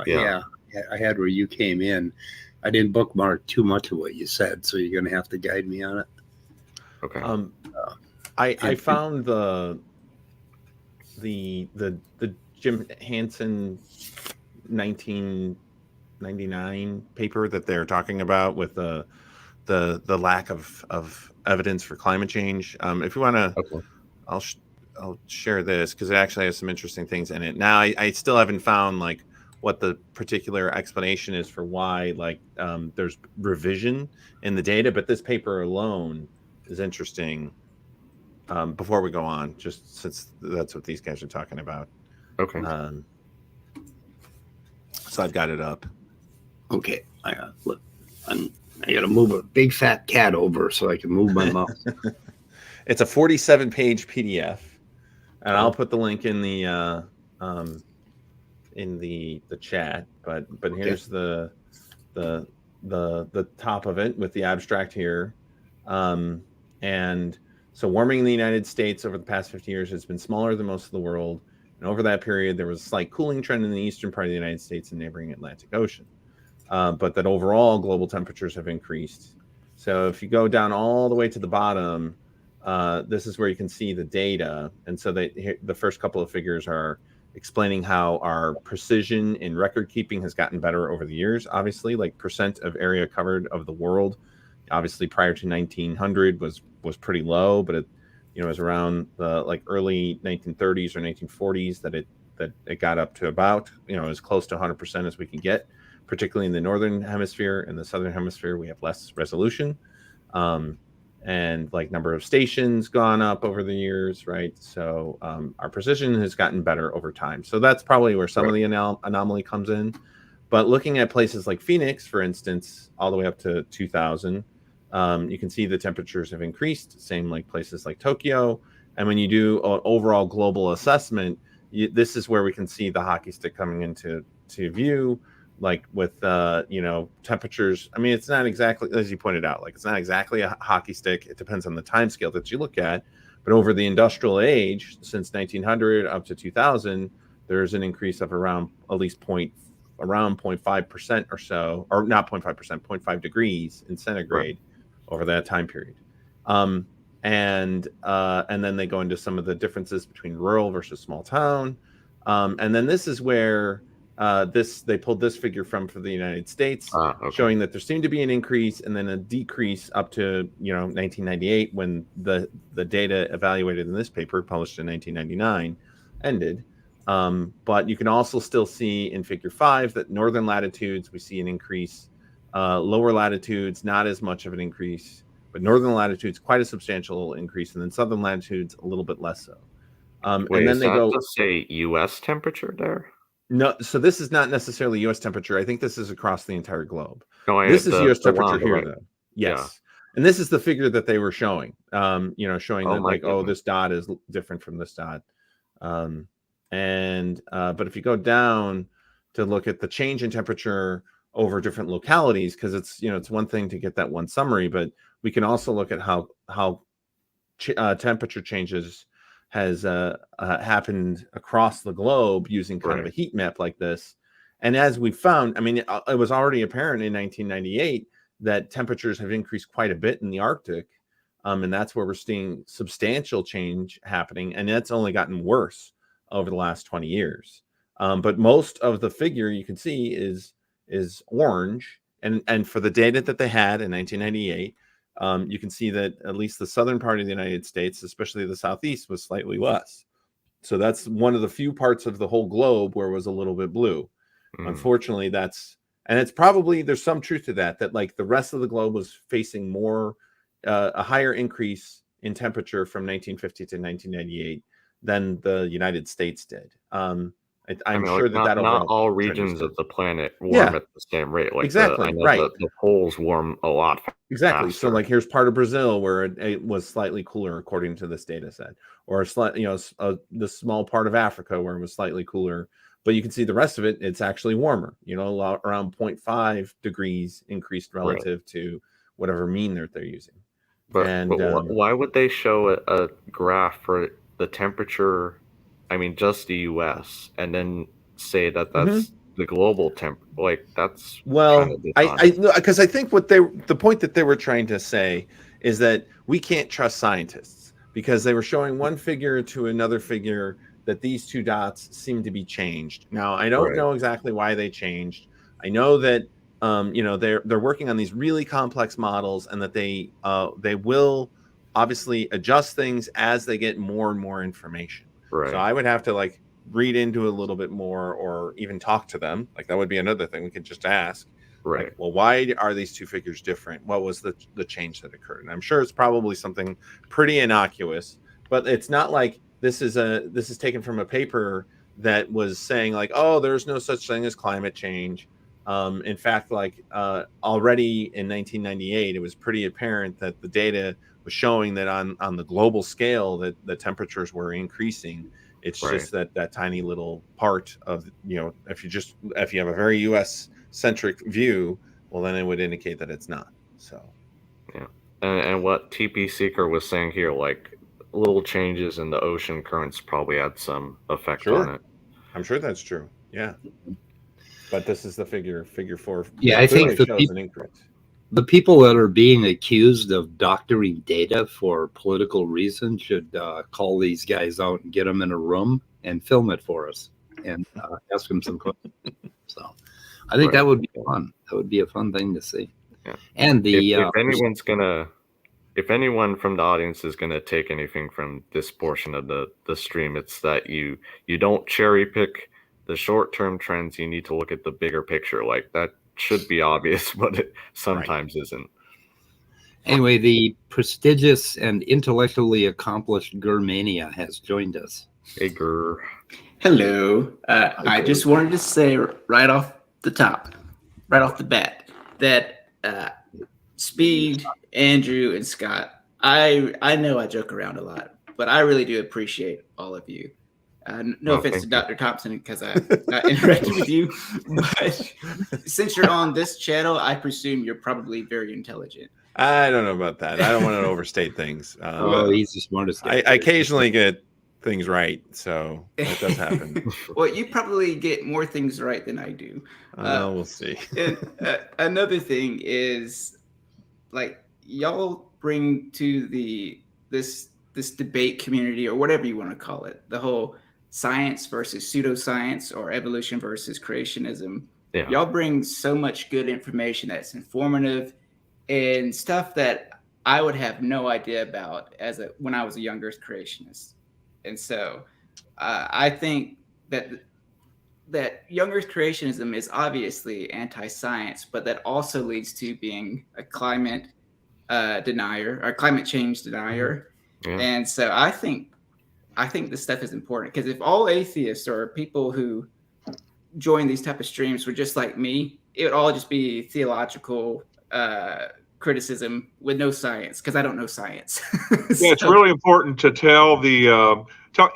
Yeah, I had where you came in. I didn't bookmark too much of what you said, so you're going to have to guide me on it. Okay. I found the Jim Hansen 1999 paper that they're talking about with the lack of evidence for climate change. If you want to, I'll share this because it actually has some interesting things in it. Now I still haven't found like what the particular explanation is for why there's revision in the data, but this paper alone is interesting. Before we go on, just since that's what these guys are talking about. Okay. So I've got it up. Okay. I got to move a big fat cat over so I can move my mouse. It's a 47-page PDF, and I'll put the link in the chat. But here's the top of it with the abstract here, and. So warming in the United States over the past 50 years has been smaller than most of the world. And over that period, there was a slight cooling trend in the eastern part of the United States and neighboring Atlantic Ocean. But that overall global temperatures have increased. So if you go down all the way to the bottom, this is where you can see the data. And so the first couple of figures are explaining how our precision in record keeping has gotten better over the years. Obviously, like percent of area covered of the world, obviously prior to 1900 was pretty low, but it was around the early 1930s or 1940s that it got up to about as close to 100% as we can get, particularly in the northern hemisphere. In the southern hemisphere, we have less resolution, and number of stations gone up over the years, right? So our precision has gotten better over time. So that's probably where some of the anomaly comes in. But looking at places like Phoenix, for instance, all the way up to 2000. You can see the temperatures have increased, same like places like Tokyo. And when you do an overall global assessment, this is where we can see the hockey stick coming into view, like with, temperatures. I mean, it's not exactly, as you pointed out, it's not exactly a hockey stick. It depends on the time scale that you look at. But over the industrial age, since 1900 up to 2000, there's an increase of around at least around 0.5% or so, or not 0.5%, 0.5 degrees in centigrade. Over that time period, and then they go into some of the differences between rural versus small town, and then this is where they pulled this figure for the United States, showing that there seemed to be an increase and then a decrease up to 1998 when the data evaluated in this paper published in 1999 ended. But you can also still see in Figure 5 that northern latitudes we see an increase. Lower latitudes, not as much of an increase, but northern latitudes, quite a substantial increase, and then southern latitudes, a little bit less so. Wait, and then they go to say U.S. temperature there? No, so this is not necessarily U.S. temperature. I think this is across the entire globe. No, this is U.S. temperature here, right. though. Yes. Yeah. And this is the figure that they were showing, showing that this dot is different from this dot. But if you go down to look at the change in temperature over different localities, because it's one thing to get that one summary, but we can also look at how temperature changes has happened across the globe using kind of a heat map like this. And as we found, I mean, it was already apparent in 1998 that temperatures have increased quite a bit in the Arctic. And that's where we're seeing substantial change happening. And that's only gotten worse over the last 20 years. But most of the figure you can see is orange. And for the data that they had in 1998, you can see that at least the southern part of the United States, especially the Southeast, was slightly less. So that's one of the few parts of the whole globe where it was a little bit blue. Unfortunately, it's probably, there's some truth to that like the rest of the globe was facing more, a higher increase in temperature from 1950 to 1998 than the United States did. I'm sure that not all regions of the planet warm at the same rate. Like exactly, the poles warm a lot exactly. faster. So like here's part of Brazil where it was slightly cooler according to this data set, or the small part of Africa where it was slightly cooler. But you can see the rest of it, it's actually warmer, around 0.5 degrees increased relative to whatever mean they're using. But why would they show a graph for the temperature, I mean, just the US, and then say that that's the global temp? Like, that's because I think the point that they were trying to say is that we can't trust scientists because they were showing one figure to another figure that these two dots seem to be changed. Now, I don't know exactly why they changed. I know that they're working on these really complex models, and that they will obviously adjust things as they get more and more information. So I would have to read into it a little bit more, or even talk to them. That would be another thing we could just ask. Well, why are these two figures different? What was the change that occurred? And I'm sure it's probably something pretty innocuous, but it's not like this is taken from a paper that was saying oh, there's no such thing as climate change. In fact, already in 1998, it was pretty apparent that the data was showing that on the global scale that the temperatures were increasing. It's just that tiny little part of, if you have a very US centric view, well, then it would indicate that it's not. So, yeah. And what TP Seeker was saying here, little changes in the ocean currents probably had some effect on it. I'm sure that's true. Yeah. But this is the figure 4. Yeah, I think the people that are being accused of doctoring data for political reasons should call these guys out and get them in a room and film it for us and ask them some questions. So I think that would be fun. That would be a fun thing to see. Yeah. And if anyone from the audience is gonna take anything from this portion of the stream, it's that you don't cherry pick the short-term trends. You need to look at the bigger picture. That should be obvious, but it sometimes isn't. Anyway, the prestigious and intellectually accomplished Gurmania has joined us. Hey, Gur. Hello. I just wanted to say right off the bat, that Speed, Andrew, and Scott, I know I joke around a lot, but I really do appreciate all of you. No offense to Dr. Thompson because I interacted with you, but since you're on this channel, I presume you're probably very intelligent. I don't know about that. I don't want to overstate things. He's the smartest guy. I occasionally get things right, so that does happen. Well, you probably get more things right than I do. We'll see. And another thing is, y'all bring to this debate community, or whatever you want to call it, the whole science versus pseudoscience, or evolution versus creationism. Yeah. Y'all bring so much good information that's informative and stuff that I would have no idea about when I was a young Earth creationist. And so I think that young Earth creationism is obviously anti-science, but that also leads to being a climate denier, or climate change denier. Yeah. And so I think this stuff is important, because if all atheists or people who join these type of streams were just like me, it would all just be theological criticism with no science, because I don't know science. Yeah, it's really important to tell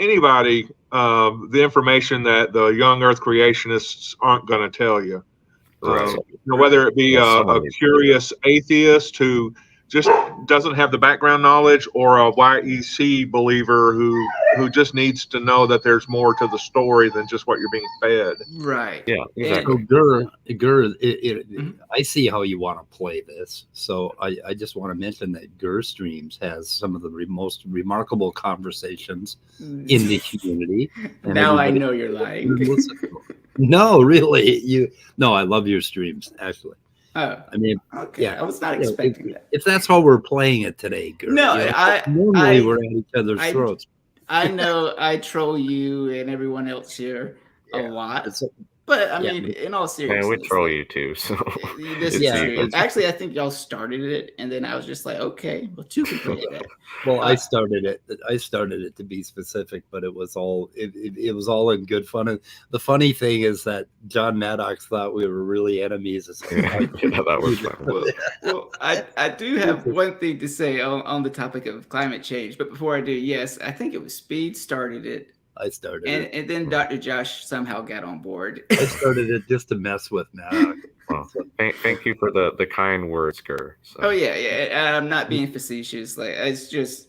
anybody the information that the young Earth creationists aren't going to tell you. Right. Whether it be a curious atheist who just doesn't have the background knowledge, or a YEC believer who just needs to know that there's more to the story than just what you're being fed. Right. Yeah, So exactly. I see how you want to play this. So I just want to mention that Gur Streams has some of the most remarkable conversations in the community. And Now I everybody- know you're lying. No, really, I love your streams. Actually, Oh, I mean, okay. yeah, I was not expecting that. if that's how we're playing it today, Gur, No, normally we're at each other's I- throats. I know I troll you and everyone else here a lot, It's- but I Yeah. mean, in all Man, seriousness, we troll you too. So This is Yeah, true. it's- Actually, I think y'all started it, and then I was just like, okay, well, two can play that. Well, I started it to be specific, but it was all in good fun. And the funny thing is that John Maddox thought we were really enemies. yeah, that was fun. Well, I do have one thing to say on the topic of climate change, but before I do, yes, I think it was Speed started it, I started it. and then Dr. Josh somehow got on board. I started it just to mess with Maddox. Well, thank you for the kind words, Gur. So. Oh yeah. I'm not being facetious. Like it's just,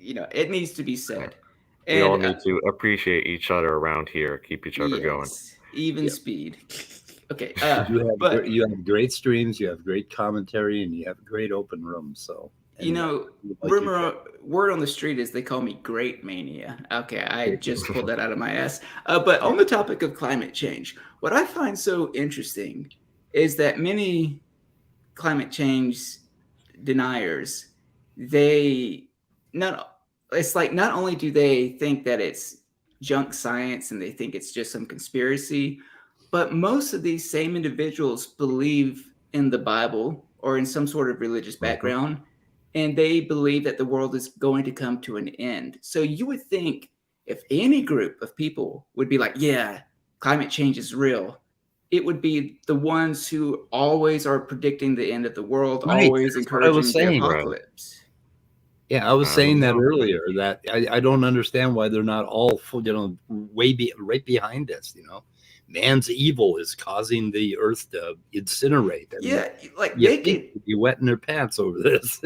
it needs to be said. We all need to appreciate each other around here. Keep each other going. Even Yep. Speed. Okay. You have great streams, you have great commentary, and you have great open rooms. So word on the street is they call me Great Mania. Okay, I just pulled that out of my ass. But on the topic of climate change, what I find so interesting is that many climate change deniers, not only do they think that it's junk science and they think it's just some conspiracy, but most of these same individuals believe in the Bible or in some sort of religious background, and they believe that the world is going to come to an end. So you would think if any group of people would be like, yeah, climate change is real, it would be the ones who always are predicting the end of the world, Right, always that's what I was encouraging the saying. apocalypse. yeah, I was I saying don't that know. earlier. That I don't understand why they're not all right behind us. Man's evil is causing the earth to incinerate. I mean, Yeah, like you they think could they'd be wetting their pants over this.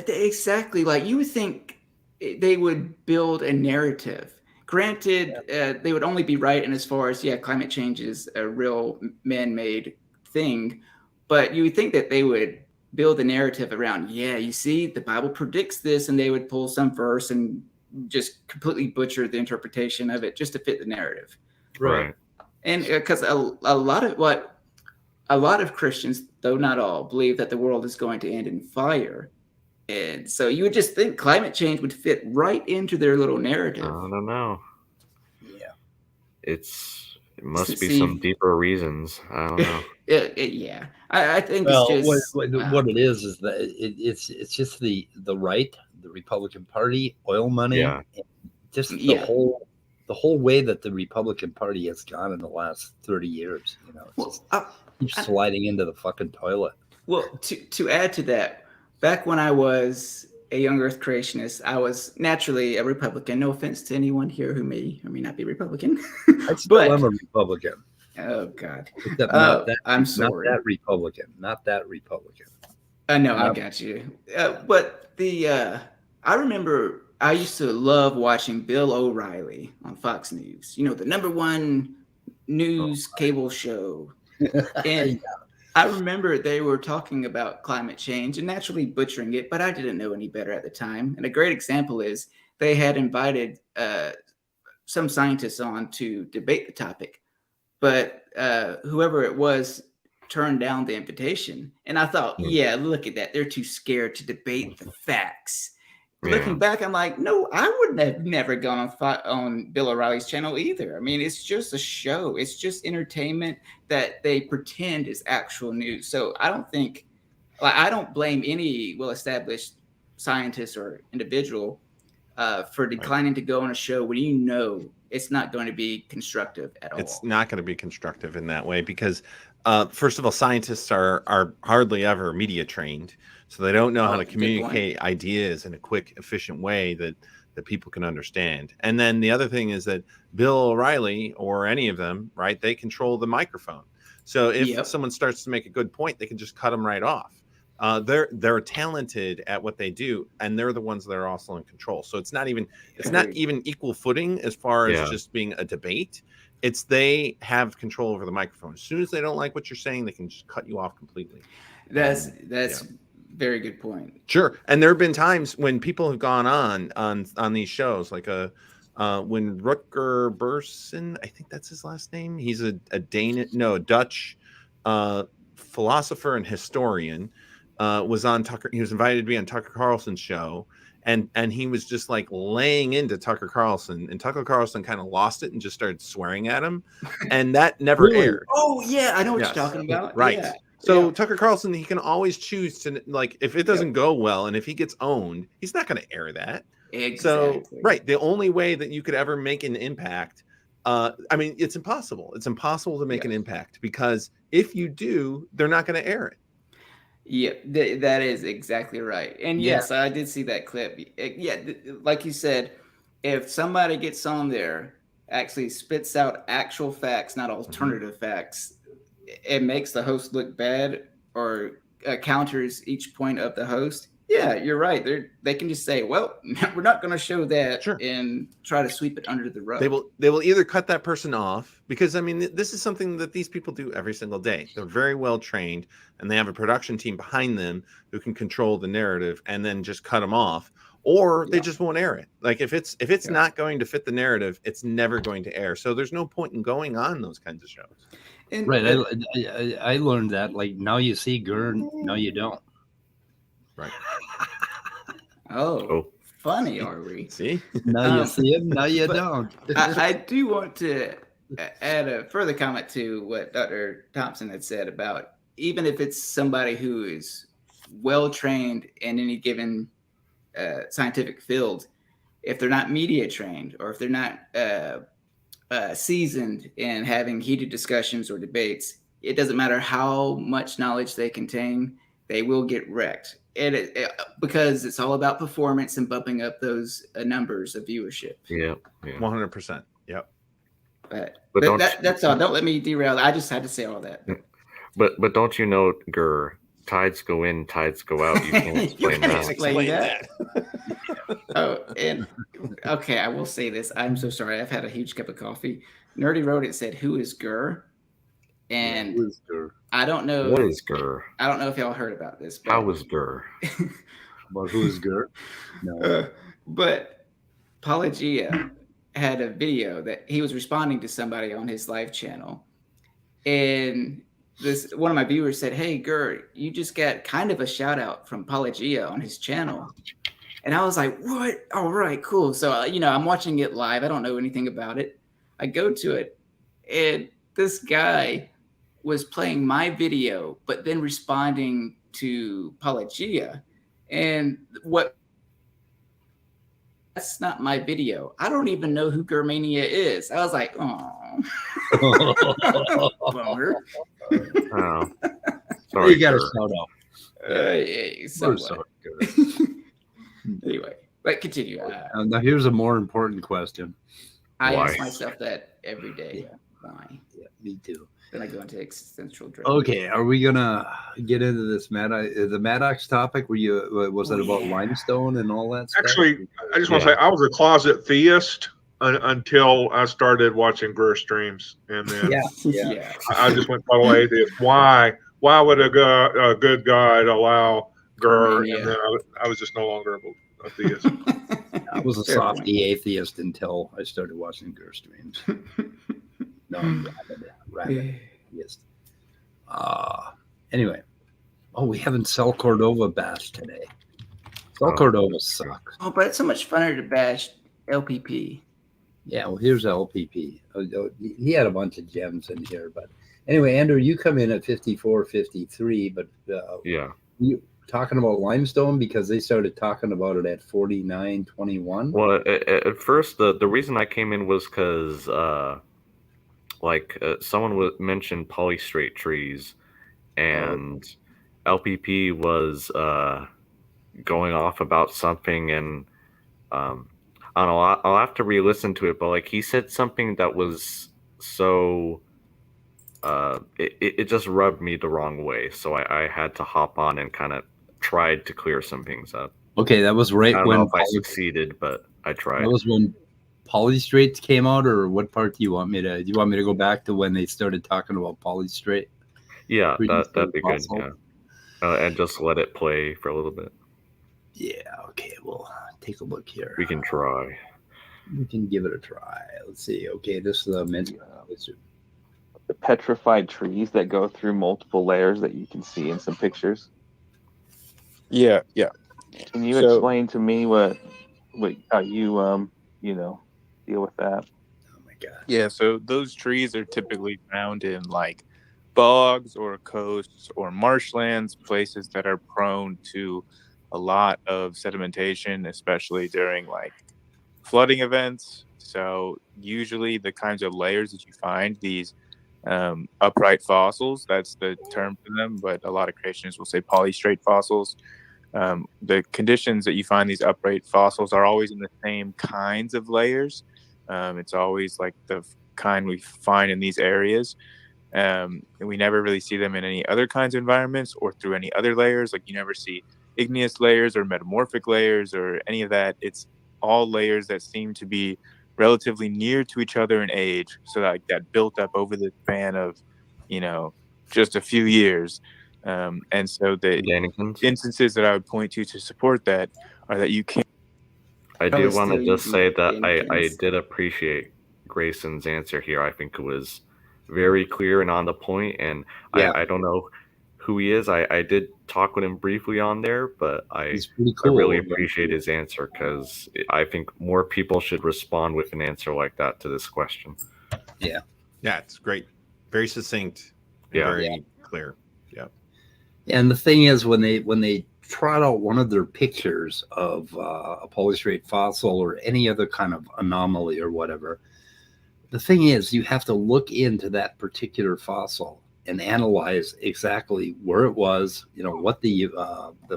exactly, like you would think they would build a narrative. Granted, they would only be right in as far as climate change is a real man-made thing, but you would think that they would build a narrative around, you see, the Bible predicts this, and they would pull some verse and just completely butcher the interpretation of it just to fit the narrative. Right. And because a lot of Christians, though not all, believe that the world is going to end in fire. And so you would just think climate change would fit right into their little narrative. I don't know. Yeah. It must be See- some deeper reasons. I don't know. I think Well, it's just what it is that it's just the right, the Republican Party, oil money, Yeah. and just the Yeah. whole way that the Republican Party has gone in the last 30 years. It's just keeps sliding into the fucking toilet. Well, to add to that, back when I was a young Earth creationist, I was naturally a Republican. No offense to anyone here who may or may not be Republican. I still am a Republican. Oh God, Except not that, I'm sorry. Not that Republican. Not that Republican. No, I got you. But I remember I used to love watching Bill O'Reilly on Fox News. The #1 news cable show. And I remember they were talking about climate change and naturally butchering it, but I didn't know any better at the time. And a great example is they had invited some scientists on to debate the topic, but whoever it was turned down the invitation. And I thought, look at that. They're too scared to debate the facts. Yeah. Looking back, I'm like, no, I would have never gone on Bill O'Reilly's channel either. I mean, it's just a show. It's just entertainment that they pretend is actual news. So I don't blame any well-established scientist or individual for declining to go on a show when it's not going to be constructive at all. It's not going to be constructive in that way because, first of all, scientists are hardly ever media trained. So they don't know how to communicate ideas in a quick, efficient way that people can understand. And then the other thing is that Bill O'Reilly or any of them, right, they control the microphone. So if someone starts to make a good point, they can just cut them right off. they're talented at what they do, and they're the ones that are also in control. So it's not even equal footing as far as just being a debate. It's they have control over the microphone. As soon as they don't like what you're saying, they can just cut you off completely. That's very good point. Sure. And there have been times when people have gone on these shows, like when Rutger Burson, I think that's his last name. He's a Dutch philosopher and historian, was on Tucker. He was invited to be on Tucker Carlson's show. And he was just like laying into Tucker Carlson, and Tucker Carlson kind of lost it and just started swearing at him. And that never aired. Oh yeah. I know what you're talking about. Right. Yeah. So Tucker Carlson, he can always choose to, like, if it doesn't go well and if he gets owned, he's not going to air that. Exactly. So, right. The only way that you could ever make an impact, I mean, it's impossible. It's impossible to make an impact, because if you do, they're not going to air it. Yeah, that is exactly right. And yes, I did see that clip. Yeah, like you said, if somebody gets on there, actually spits out actual facts, not alternative facts, it makes the host look bad, or counters each point of the host. Yeah, you're right. They can just say, well, we're not going to show that and try to sweep it under the rug. They will either cut that person off, because, I mean, this is something that these people do every single day. They're very well trained, and they have a production team behind them who can control the narrative, and then just cut them off, or they just won't air it. Like, if it's not going to fit the narrative, it's never going to air. So there's no point in going on those kinds of shows. And, Right. I learned that, like, now you see Gurr, now you don't. Right. Oh, funny, are we? See? Now you see him, now you don't. I do want to add a further comment to what Dr. Thompson had said about, even if it's somebody who is well trained in any given scientific field, if they're not media trained, or if they're not seasoned in having heated discussions or debates, it doesn't matter how much knowledge they contain, they will get wrecked. And because it's all about performance and bumping up those numbers of viewership. Yeah. 100%. Yep. But that's all. Don't let me derail. I just had to say all that. But don't you know, Gurr, tides go in, tides go out. You can't explain that. Oh, and okay, I will say this. I'm so sorry. I've had a huge cup of coffee. Nerdy wrote it, said, "Who is Gurr?" And Who is Gurr? I don't know. What is Gurr? I don't know if y'all heard about this. But, How is Gurr? About who is Gurr? No. But Pelagia had a video that he was responding to somebody on his live channel, and one of my viewers said, "Hey, Gurr, you just got kind of a shout out from Pelagia on his channel." And I was like, "What? All right, cool." So I'm watching it live. I don't know anything about it. I go to it, and this guy was playing my video, but then responding to Pelagia. And that's not my video. I don't even know who Germania is. I was like, oh, bummer. Oh, sorry, You got to Gurr. shout out. Anyway, but continue. Now here's a more important question. I Why? ask myself that every day. Why? Yeah, me too. Then I go into existential dread. Okay, are we gonna get into this the Maddox topic? Was it about limestone and all that stuff? Actually, I just want to say I was a closet theist until I started watching Gurr streams, and then Yeah. I just went total atheist. Why would a good God allow Gurr? Yeah. And then I was just no longer a theist. I was a softy atheist until I started watching Gurr streams. No, I'm rabid atheist. Anyway, we haven't Cell Cordova bashed today. Cell Cordova sucks. Oh, but it's so much funner to bash LPP. Yeah, well, here's LPP. He had a bunch of gems in here, but anyway, Andrew, you come in at 54-53, but you talking about limestone because they started talking about it at 49-21. Well, at first, the reason I came in was because someone mentioned polystrate trees, and LPP was going off about something, and I don't know, I'll have to re-listen to it, but like he said something that was so it just rubbed me the wrong way. So I had to hop on and kind of tried to clear some things up. Okay, that was I right don't when know if I succeeded, but I tried. that was when polystrates came out, or what part do you want me to? Do you want me to go back to when they started talking about polystrate? Yeah, that'd be good. Fossil? Yeah, and just let it play for a little bit. Yeah. Okay. Well, take a look here. We can try. We can give it a try. Let's see. Okay, this is the menu. The petrified trees that go through multiple layers that you can see in some pictures. Yeah. Can you So- explain to me how you deal with that? Oh my god. Yeah, so those trees are typically found in like bogs or coasts or marshlands, places that are prone to a lot of sedimentation, especially during like flooding events. So usually the kinds of layers that you find, these upright fossils, that's the term for them, but a lot of creationists will say polystrate fossils. The conditions that you find these upright fossils are always in the same kinds of layers. It's always like the kind we find in these areas. And we never really see them in any other kinds of environments or through any other layers. Like you never see igneous layers or metamorphic layers or any of that. It's all layers that seem to be relatively near to each other in age. So that built up over the span of, just a few years. And so the Danikins? instances that I would point to support that are that you can't. I do want to just say that I Danikins. did appreciate Grayson's answer here. I think it was very clear and on the point, and Yeah. I don't know who he is. I did talk with him briefly on there, but I He's pretty cool. really appreciate his answer because I think more people should respond with an answer like that to this question. Yeah, it's great. Very succinct. And Yeah. very clear. Yeah. And the thing is, when they trot out one of their pictures of a polystrate fossil or any other kind of anomaly or whatever, the thing is, you have to look into that particular fossil and analyze exactly where it was, what the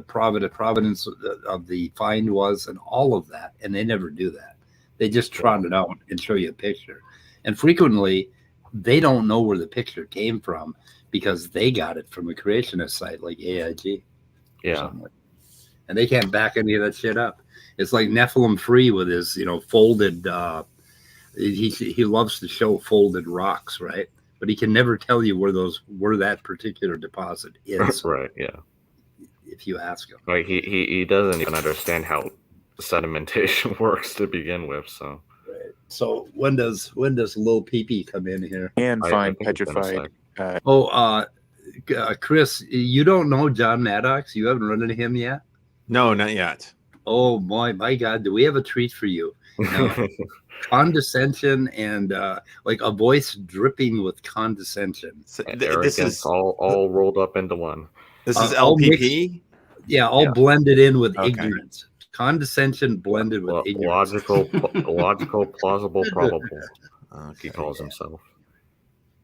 provenance of the find was, and all of that. And they never do that. They just trot it out and show you a picture. And frequently, they don't know where the picture came from because they got it from a creationist site like AIG. Yeah. And they can't back any of that shit up. It's like Nephilim Free with his, folded. He loves to show folded rocks, right? But he can never tell you where that particular deposit is. Right. Yeah. If you ask him, Like he doesn't even understand how sedimentation works to begin with. So. Right. So when does Lil Pee come in here? And I find think it's been a petrified. sec. Chris, you don't know John Maddox? You haven't run into him yet? No, not yet. Oh my God! Do we have a treat for you? Condescension and like a voice dripping with condescension. So, This is all rolled up into one. This is all LPP. Blended in with Okay. ignorance. Condescension blended with ignorance. Logical, plausible, probable. He calls himself.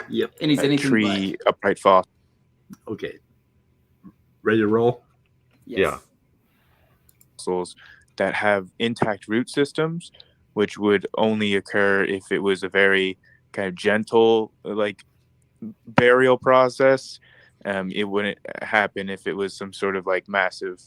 Yep. And he's A anything tree upright fossil. Okay. Ready to roll? but. Yeah. Fossils that have intact root systems, which would only occur if it was a very kind of gentle like burial process. It wouldn't happen if it was some sort of like massive,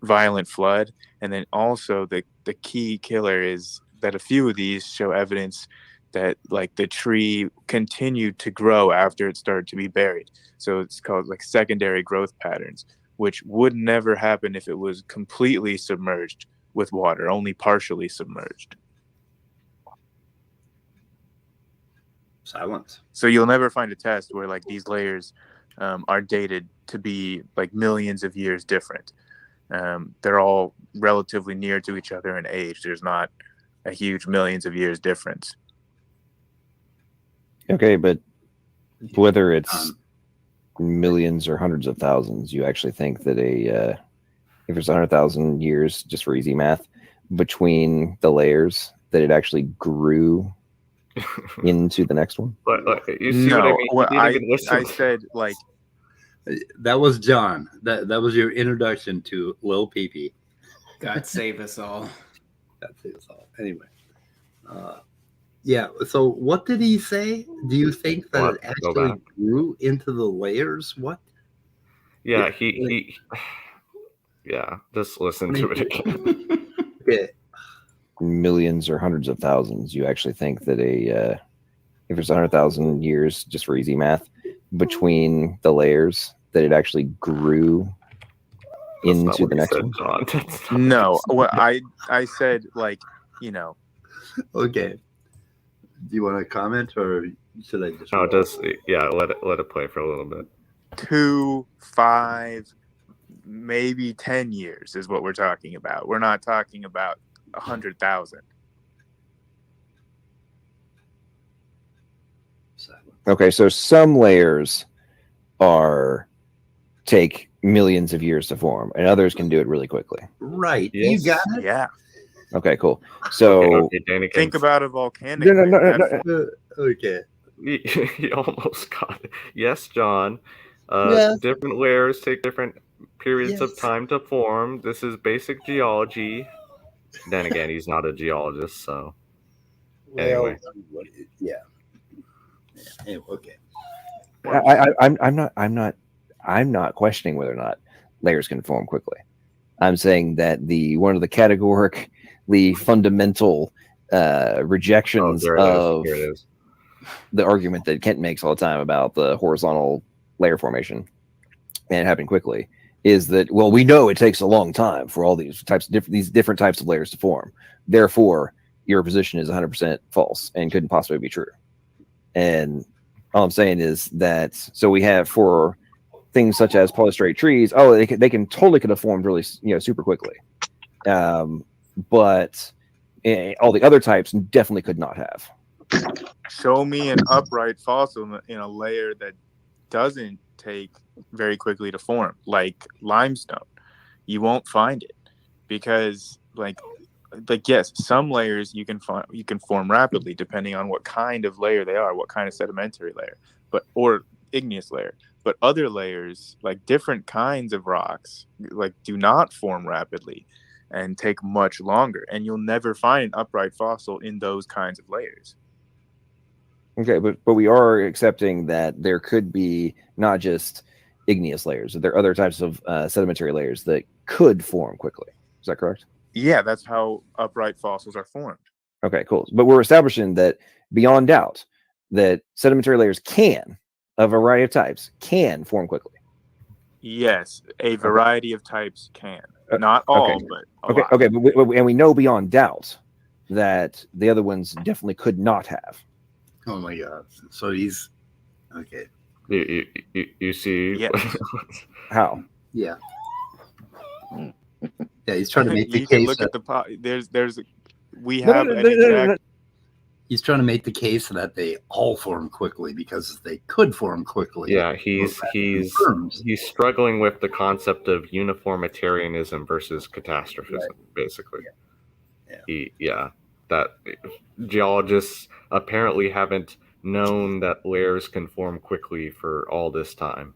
violent flood. And then also the key killer is that a few of these show evidence that like the tree continued to grow after it started to be buried. So it's called like secondary growth patterns, which would never happen if it was completely submerged with water, only partially submerged. Silence. So you'll never find a test where like these layers are dated to be like millions of years different. They're all relatively near to each other in age. There's not a huge millions of years difference. Okay, but whether it's millions or hundreds of thousands, you actually think that if there's 100,000 years, just for easy math, between the layers, that it actually grew into the next one? But you see what I mean? Well, He didn't even listen. I said like That was John. That was your introduction to Lil Pee. God save us all. God save us all. Anyway, Yeah. So what did he say? Do you think that What? it Go actually back. grew into the layers? What? Yeah, It- he yeah, just listen to it again. Okay. Millions or hundreds of thousands, you actually think that if there's 100,000 years, just for easy math, between the layers, that it actually grew That's not into what the he next said, one? John. That's not No, what well, I said like, Okay. Do you want to comment or should I just? No, roll? just yeah, let it play for a little bit. 2, 5, maybe 10 years is what we're talking about. We're not talking about 100,000. Okay, so some layers take millions of years to form, and others can do it really quickly. Right. Yes. You got it. Yeah. Okay, cool. So Okay, Danny, Think about a volcanic. No, layer. Okay. he almost got it. Yes, John. Yes. Different layers take different periods of Yes. time to form. This is basic geology. Then again, he's not a geologist, so anyway. Yeah. Anyway, okay. I'm not questioning whether or not layers can form quickly. I'm saying that one of the categorically fundamental rejections Here it is. the argument that Kent makes all the time about the horizontal layer formation and happening quickly is that, well, we know it takes a long time for all these different types of layers to form. Therefore, your position is 100% false and couldn't possibly be true. And all I'm saying is that, so we have for things such as polystrate trees, they can totally could have formed really, super quickly. But all the other types definitely could not have. Show me an upright fossil in a layer that doesn't take very quickly to form, like limestone. You won't find it because, like yes, some layers you can form rapidly depending on what kind of layer they are, what kind of sedimentary layer, or igneous layer. But other layers, like different kinds of rocks, like do not form rapidly and take much longer, and you'll never find an upright fossil in those kinds of layers. Okay, but we are accepting that there could be not just igneous layers, there are other types of sedimentary layers that could form quickly. Is that correct? Yeah, that's how upright fossils are formed. Okay, cool. But we're establishing that beyond doubt that sedimentary layers a variety of types, can form quickly. Yes, a variety of types can. Not all, but a lot. Okay, and we know beyond doubt that the other ones definitely could not have. Oh my God! So he's okay. You see? Yes. How? Yeah. Yeah, he's trying to make the You can case. look at the we have an exact. He's trying to make the case that they all form quickly because they could form quickly. Yeah, he's struggling with the concept of uniformitarianism versus catastrophism, basically. Yeah. That geologists apparently haven't known that layers can form quickly for all this time.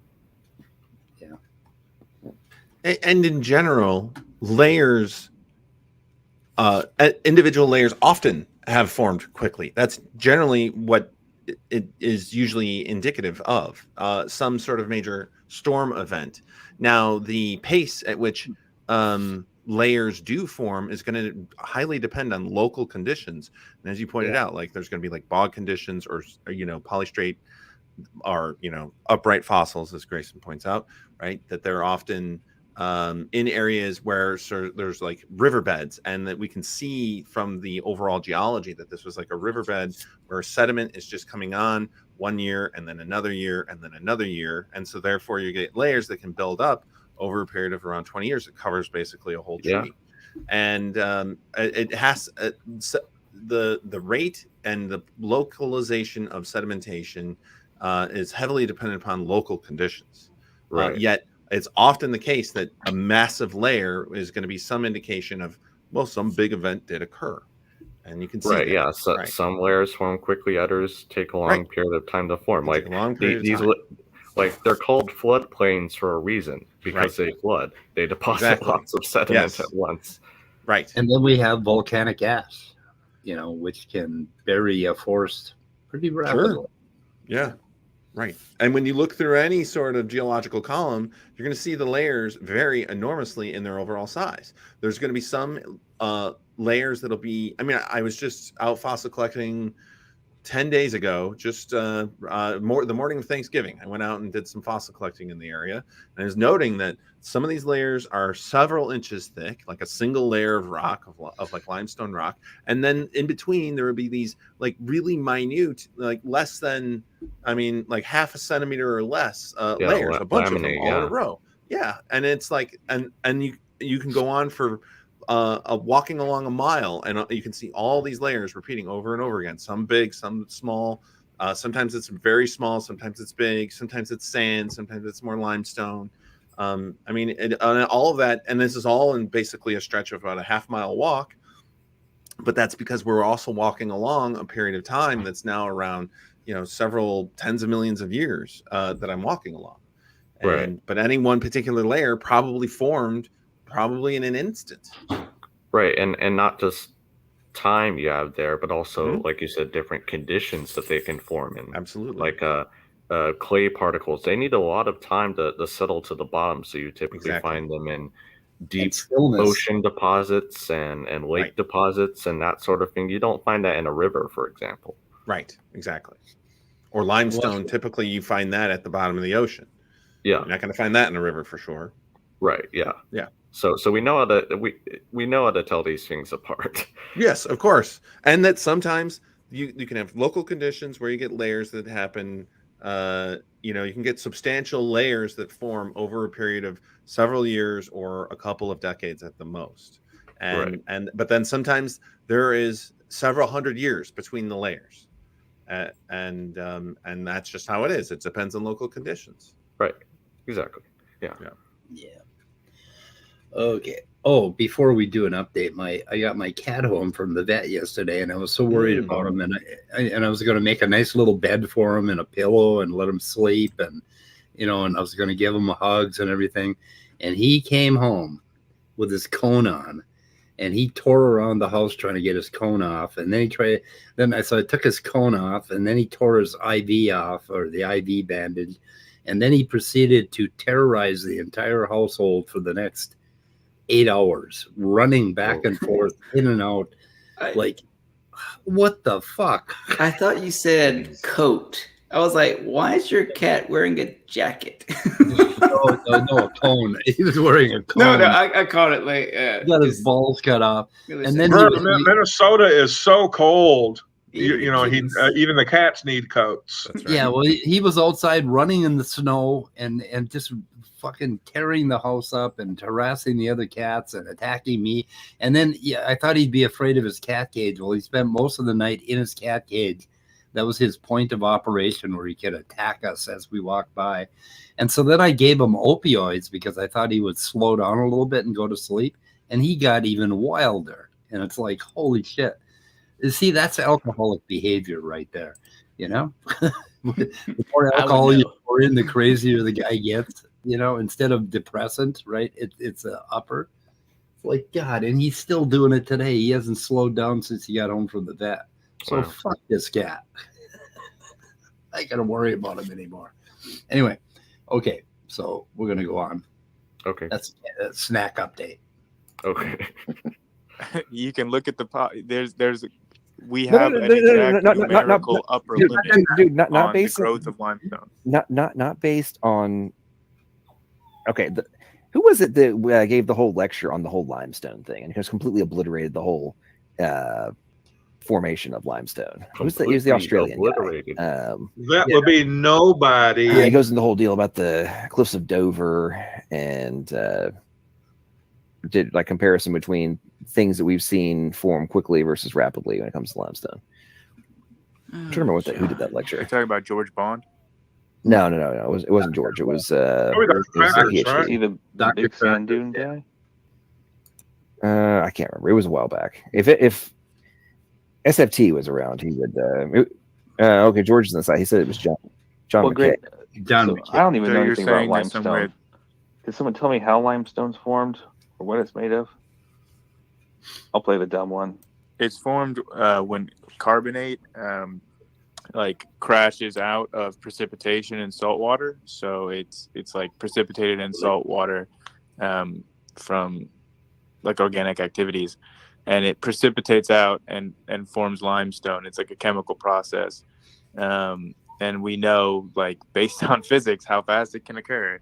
Yeah. And in general, layers, individual layers often have formed quickly. That's generally what it is usually indicative of, some sort of major storm event. Now, the pace at which layers do form is going to highly depend on local conditions. And as you pointed out, like there's going to be like bog conditions or polystrate are, upright fossils, as Grayson points out, right? That they're often in areas where there's like riverbeds, and that we can see from the overall geology that this was like a riverbed where sediment is just coming on 1 year and then another year and then another year. And so therefore you get layers that can build up over a period of around 20 years. It covers basically a whole tree. Yeah. And it has the rate and the localization of sedimentation is heavily dependent upon local conditions. Right. Yet it's often the case that a massive layer is going to be some indication of, well, some big event did occur. And you can see right, yeah. So some layers form quickly, others take a long period of time to form. Like like they're called floodplains for a reason, because they flood. They deposit lots of sediment at once. Right. And then we have volcanic ash. which can bury a forest pretty rapidly. Sure. Yeah. Right. And when you look through any sort of geological column, you're going to see the layers vary enormously in their overall size. There's going to be some layers that'll be, I was just out fossil collecting 10 days ago, just the morning of Thanksgiving. I went out and did some fossil collecting in the area. And I was noting that some of these layers are several inches thick, like a single layer of rock, of like limestone rock. And then in between, there would be these like really minute, like less than, like half a centimeter or less layers, a bunch of them all in a row. Yeah. And it's like, and you can go on for walking along a mile, and you can see all these layers repeating over and over again. Some big, some small. Sometimes it's very small. Sometimes it's big. Sometimes it's sand. Sometimes it's more limestone. All of that, and this is all in basically a stretch of about a half-mile walk. But that's because we're also walking along a period of time that's now around, several tens of millions of years that I'm walking along. But any one particular layer probably formed in an instant. Right. And not just time you have there, but also, like you said, different conditions that they can form in. Absolutely. Like clay particles. They need a lot of time to settle to the bottom. So you typically find them in deep ocean deposits and lake deposits and that sort of thing. You don't find that in a river, for example. Right. Exactly. Or limestone, typically you find that at the bottom of the ocean. Yeah. You're not going to find that in a river for sure. Right. Yeah. Yeah. So we know how to we know how to tell these things apart. Yes, of course. And that sometimes you can have local conditions where you get layers that happen. You can get substantial layers that form over a period of several years or a couple of decades at the most. But then sometimes there is several hundred years between the layers. And that's just how it is. It depends on local conditions. Right. Exactly. Yeah. Okay. Oh, before we do an update, I got my cat home from the vet yesterday, and I was so worried about him, and I was going to make a nice little bed for him and a pillow and let him sleep, and and I was going to give him hugs and everything, and he came home with his cone on, and he tore around the house trying to get his cone off, and then I took his cone off, and then he tore his IV off, or the IV bandage, and then he proceeded to terrorize the entire household for the next 8 hours, running back and forth, in and out. What the fuck? I thought you said coat. I was like, why is your cat wearing a jacket? No, a cone. He was wearing a cone. No, I caught it late. He got his balls cut off. And then Minnesota is so cold. Even the cats need coats. That's right. Yeah, well, he was outside running in the snow and just fucking tearing the house up and harassing the other cats and attacking me. And then I thought he'd be afraid of his cat cage. Well, he spent most of the night in his cat cage. That was his point of operation, where he could attack us as we walked by. And so then I gave him opioids because I thought he would slow down a little bit and go to sleep. And he got even wilder. And it's like, holy shit. See, that's alcoholic behavior right there. The more alcohol you pour in, the crazier the guy gets. Instead of depressant, right? It's an upper. It's like, God, and he's still doing it today. He hasn't slowed down since he got home from the vet. So fuck this cat. I ain't gonna worry about him anymore. Anyway, okay, so we're gonna go on. Okay, that's a snack update. Okay, you can look at we have an exact numerical upper limit not based on the growth of limestone. Not based on. Okay, who was it that gave the whole lecture on the whole limestone thing and has completely obliterated the whole formation of limestone? He was the Australian guy. That would be nobody. Yeah, he goes into the whole deal about the cliffs of Dover and did like comparison between things that we've seen form quickly versus rapidly when it comes to limestone. I'm trying to remember who did that lecture. You're talking about George Bond? No. It wasn't George. It was the big sand dune guy. I can't remember. It was a while back. If SFT was around, he would. Okay, George is on the side. He said it was John McKay. John. I don't even know anything about limestone. Did someone tell me how limestone's formed or what it's made of? I'll play the dumb one. it's formed when carbonate like crashes out of precipitation in salt water. So it's like precipitated in salt water from like organic activities, and it precipitates out and forms limestone. It's like a chemical process, and we know, like, based on physics, how fast it can occur,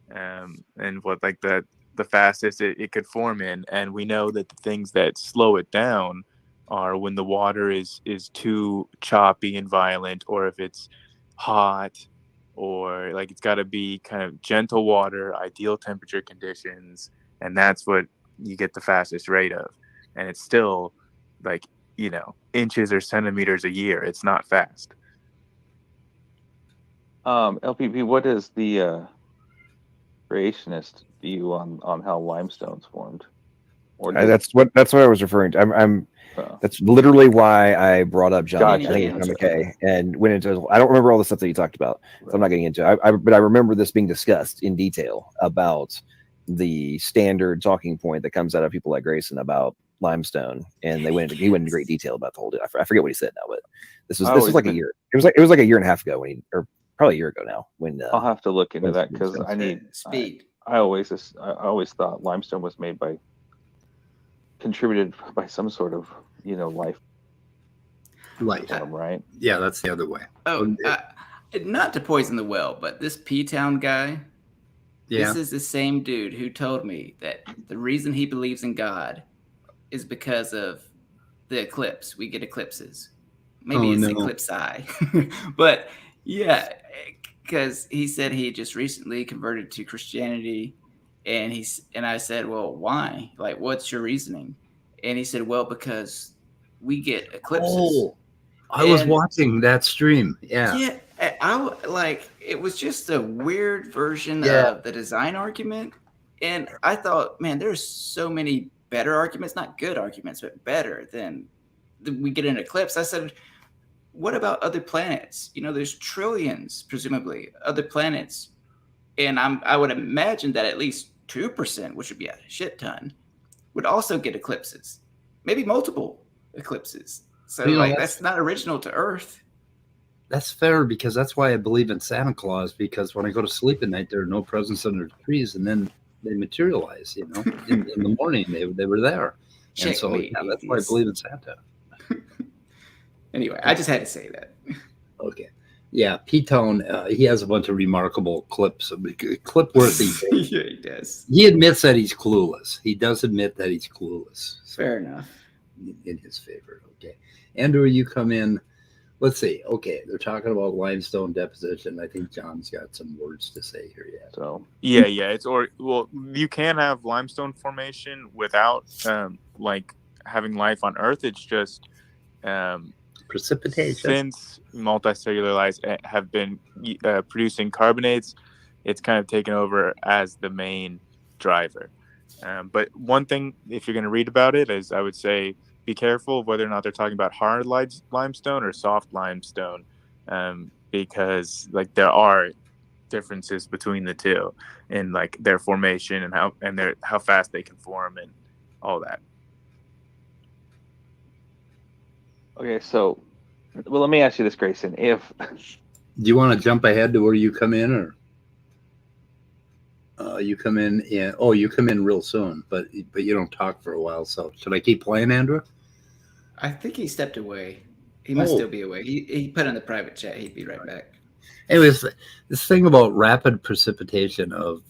and what like the fastest it could form in. And we know that the things that slow it down are when the water is too choppy and violent, or if it's hot, or like it's got to be kind of gentle water, ideal temperature conditions, and that's what you get the fastest rate of. And it's still like, inches or centimeters a year. It's not fast. LPP, what is the creationist view on how limestone's formed? Or that's what I was referring to. That's literally why I brought up John McKay and went into. I don't remember all the stuff that you talked about, so I'm not getting into it. But I remember this being discussed in detail about the standard talking point that comes out of people like Grayson about limestone, and he went into great detail about the whole deal. I forget what he said now, but this was like a year. It was like a year and a half ago or probably a year ago now. When I'll have to look into that because I need speed. I always thought limestone was contributed by some sort of life form, right? Yeah, that's the other way. Oh, not to poison the well, but this P-Town guy, this is the same dude who told me that the reason he believes in God is because of the eclipse. We get eclipses. Maybe eclipse eye. But yeah, because he said he just recently converted to Christianity, and I said, well, why? Like, what's your reasoning? And he said, well, because we get eclipses. Oh, I was watching that stream. Yeah. Yeah. It was just a weird version of the design argument. And I thought, man, there's so many better arguments, not good arguments, but better than we get an eclipse. I said, what about other planets? There's trillions, presumably, other planets. And I would imagine that at least 2%, which would be a shit ton, would also get eclipses, maybe multiple eclipses. So that's not original to Earth. That's fair, because that's why I believe in Santa Claus, because when I go to sleep at night, there are no presents under the trees, and then they materialize, in the morning they were there. And so that's why I believe in Santa. Anyway, I just had to say that. Okay. Yeah, P-Tone, he has a bunch of remarkable clips, clip-worthy. Yeah, he does. He admits that he's clueless. He does admit that he's clueless. So fair enough. In his favor, okay. Andrew, you come in. Let's see. Okay, they're talking about limestone deposition. I think John's got some words to say here yet. So yeah, you can have limestone formation without like having life on Earth. It's just precipitation. Since multicellular life have been producing carbonates, it's kind of taken over as the main driver. But one thing, if you're going to read about it, is I would say be careful of whether or not they're talking about hard limestone or soft limestone, because like there are differences between the two in like their formation and how fast they can form and all that. Okay, so let me ask you this, Grayson. Do you want to jump ahead to where you come in, or you come in? You come in real soon, but you don't talk for a while. So should I keep playing, Andrew? I think he stepped away. He must still be away. He put in the private chat he'd be right back. Anyways, this thing about rapid precipitation of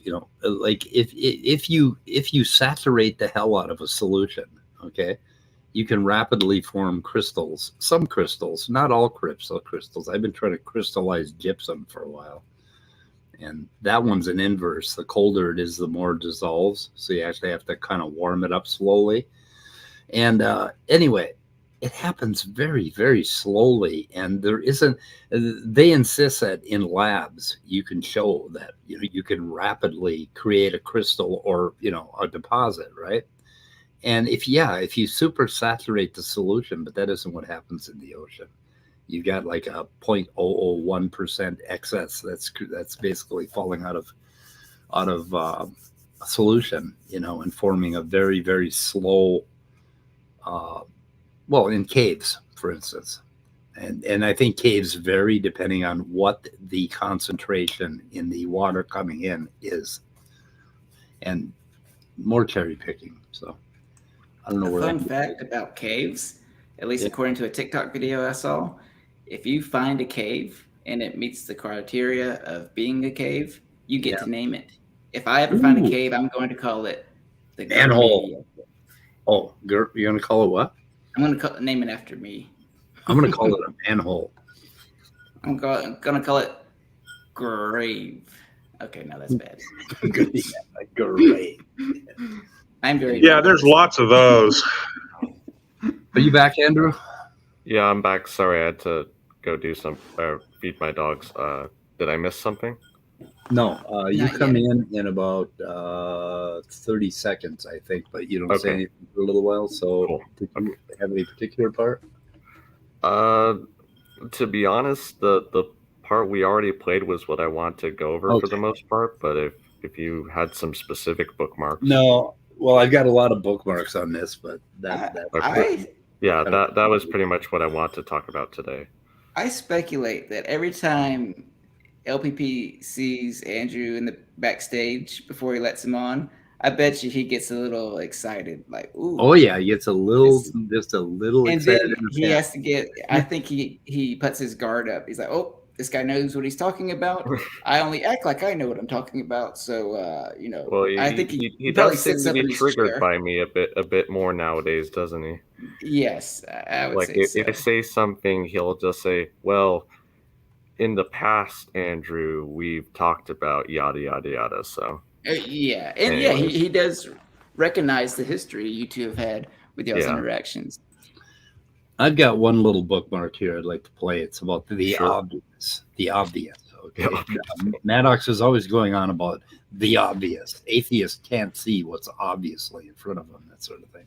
like if you saturate the hell out of a solution, okay, you can rapidly form crystals. Some crystals, not all crystals. I've been trying to crystallize gypsum for a while, and that one's an inverse. The colder it is, the more it dissolves. So you actually have to kind of warm it up slowly. And anyway, it happens very, very slowly. And there isn't. They insist that in labs you can show that you can rapidly create a crystal or a deposit, right? And if you super saturate the solution, but that isn't what happens in the ocean. You got like a 0.001% excess that's basically falling out of a solution, and forming a very, very slow well, in caves, for instance. And I think caves vary depending on what the concentration in the water coming in is, and more cherry picking. So I don't know A where. fun fact about caves, at least according to a TikTok video I saw, if you find a cave and it meets the criteria of being a cave, you get to name it. If I ever find a cave, I'm going to call it the manhole. Oh, you're going to call it what? I'm going to name it after me. I'm going to call it a manhole. I'm going to call it grave. Okay, no, that's bad. Grave. I'm very. Yeah, there's lots of those. Are you back, Andrew? Yeah, I'm back. Sorry, I had to go do feed my dogs. Did I miss something? No, you Not come yet. in about 30 seconds, I think, but you don't say Okay. anything for a little while. So, Cool. did you have any particular part? To be honest, the part we already played was what I want to go over for the most part. But if you had some specific bookmarks, No. Well, I've got a lot of bookmarks on this, but that yeah, that was pretty much what I want to talk about today. I speculate that every time LPP sees Andrew in the backstage before he lets him on, I bet you he gets a little excited, like, ooh. Oh yeah, he gets just a little And excited. then in the he pants. has to get, I think he puts his guard up. He's like, oh, this guy knows what he's talking about. I only act like I know what I'm talking about. So, Well, I think he probably does seem sits to up be in his triggered chair. by me a bit more nowadays, doesn't he? Yes, I would Like say if so. I say something, he'll just say, "Well, in the past, Andrew, we've talked about yada yada yada." So Yeah, and Anyways. he does recognize the history you two have had with y'all's Yeah. interactions. I've got one little bookmark here I'd like to play. It's about the Sure. obvious. The obvious. Okay. The obvious. Maddox is always going on about the obvious. Atheists can't see what's obviously in front of them, that sort of thing.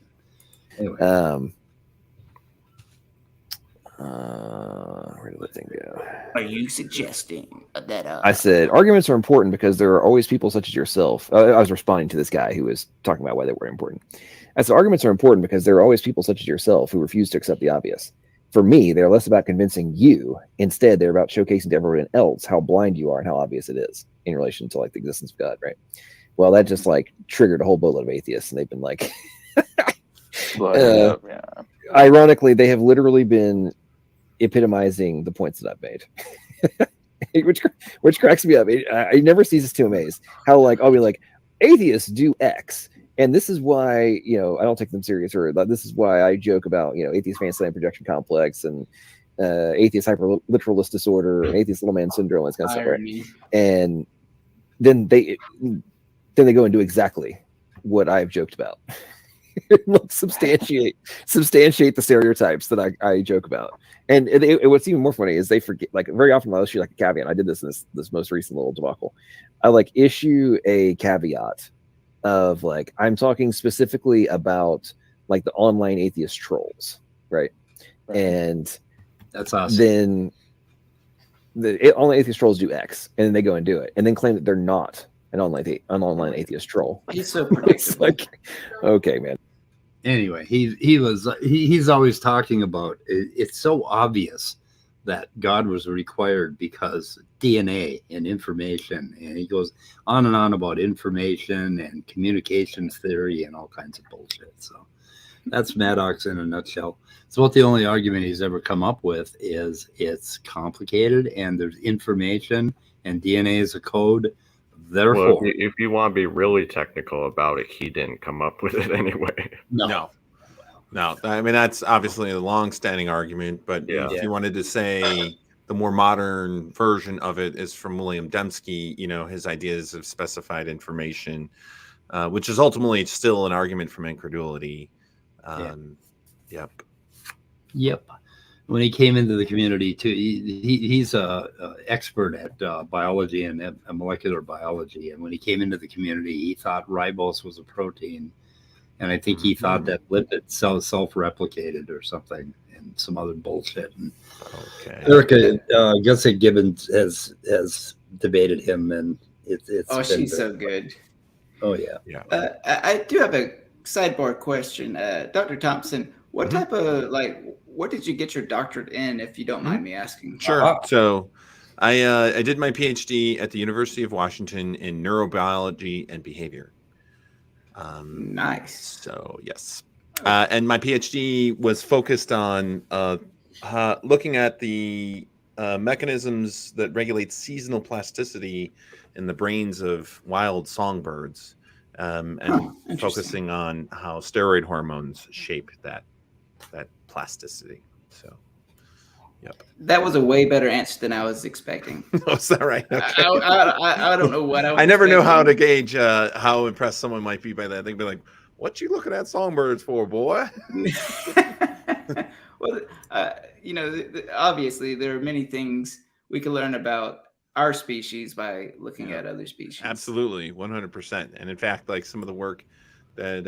Anyway. Where did the thing go? Are you suggesting that? I said arguments are important because there are always people such as yourself. I was responding to this guy who was talking about why they were important. I said arguments are important because there are always people such as yourself who refuse to accept the obvious. For me, they're less about convincing you. Instead, they're about showcasing to everyone else how blind you are and how obvious it is in relation to like the existence of God, right? Well, that just like triggered a whole boatload of atheists, and they've been like, ironically, they have literally been epitomizing the points that I've made, which cracks me up. I never ceases to amaze how like I'll be like, atheists do X, and this is why I don't take them serious, or this is why I joke about atheist fantasy and projection complex and atheist hyperliteralist disorder and atheist little man syndrome and this kind of stuff, right? And then they go and do exactly what I've joked about. substantiate the stereotypes that I joke about. And what's even more funny is they forget, like very often I'll issue like a caveat. I did this in this most recent little debacle. I like issue a caveat of like, I'm talking specifically about like the online atheist trolls, right? And that's awesome. Then online atheist trolls do X, and then they go and do it, and then claim that they're not an online atheist troll. He's so predictable. Like, okay, man. Anyway, he's always talking about it's so obvious that God was required because DNA and information, and he goes on and on about information and communication theory and all kinds of bullshit. So that's Maddox in a nutshell. It's about the only argument he's ever come up with is it's complicated and there's information and DNA is a code. Therefore, well, if you want to be really technical about it, he didn't come up with it anyway. No. I mean, that's obviously a long-standing argument, but if you wanted to say the more modern version of it is from William Dembski, his ideas of specified information, which is ultimately still an argument from incredulity. Yep. When he came into the community too, he's a expert at biology and molecular biology. And when he came into the community, he thought ribose was a protein, and I think he thought that lipid self-replicated or something, and some other bullshit. And Erica Gussie Gibbons has debated him, and it's. She's so good. Oh yeah. I do have a sidebar question, Dr. Thompson. What type of what did you get your doctorate in, if you don't mind me asking? Sure. So I did my PhD at the University of Washington in neurobiology and behavior. Nice. So yes. And my PhD was focused on looking at the mechanisms that regulate seasonal plasticity in the brains of wild songbirds, and focusing on how steroid hormones shape that plasticity. So, yep. That was a way better answer than I was expecting. Oh, is that right? Okay. I don't know what I was I never know how to expecting. gauge how impressed someone might be by that. They'd be like, "What you looking at songbirds for, boy?" Well, obviously there are many things we can learn about our species by looking at other species. Absolutely, 100%. And in fact, like some of the work that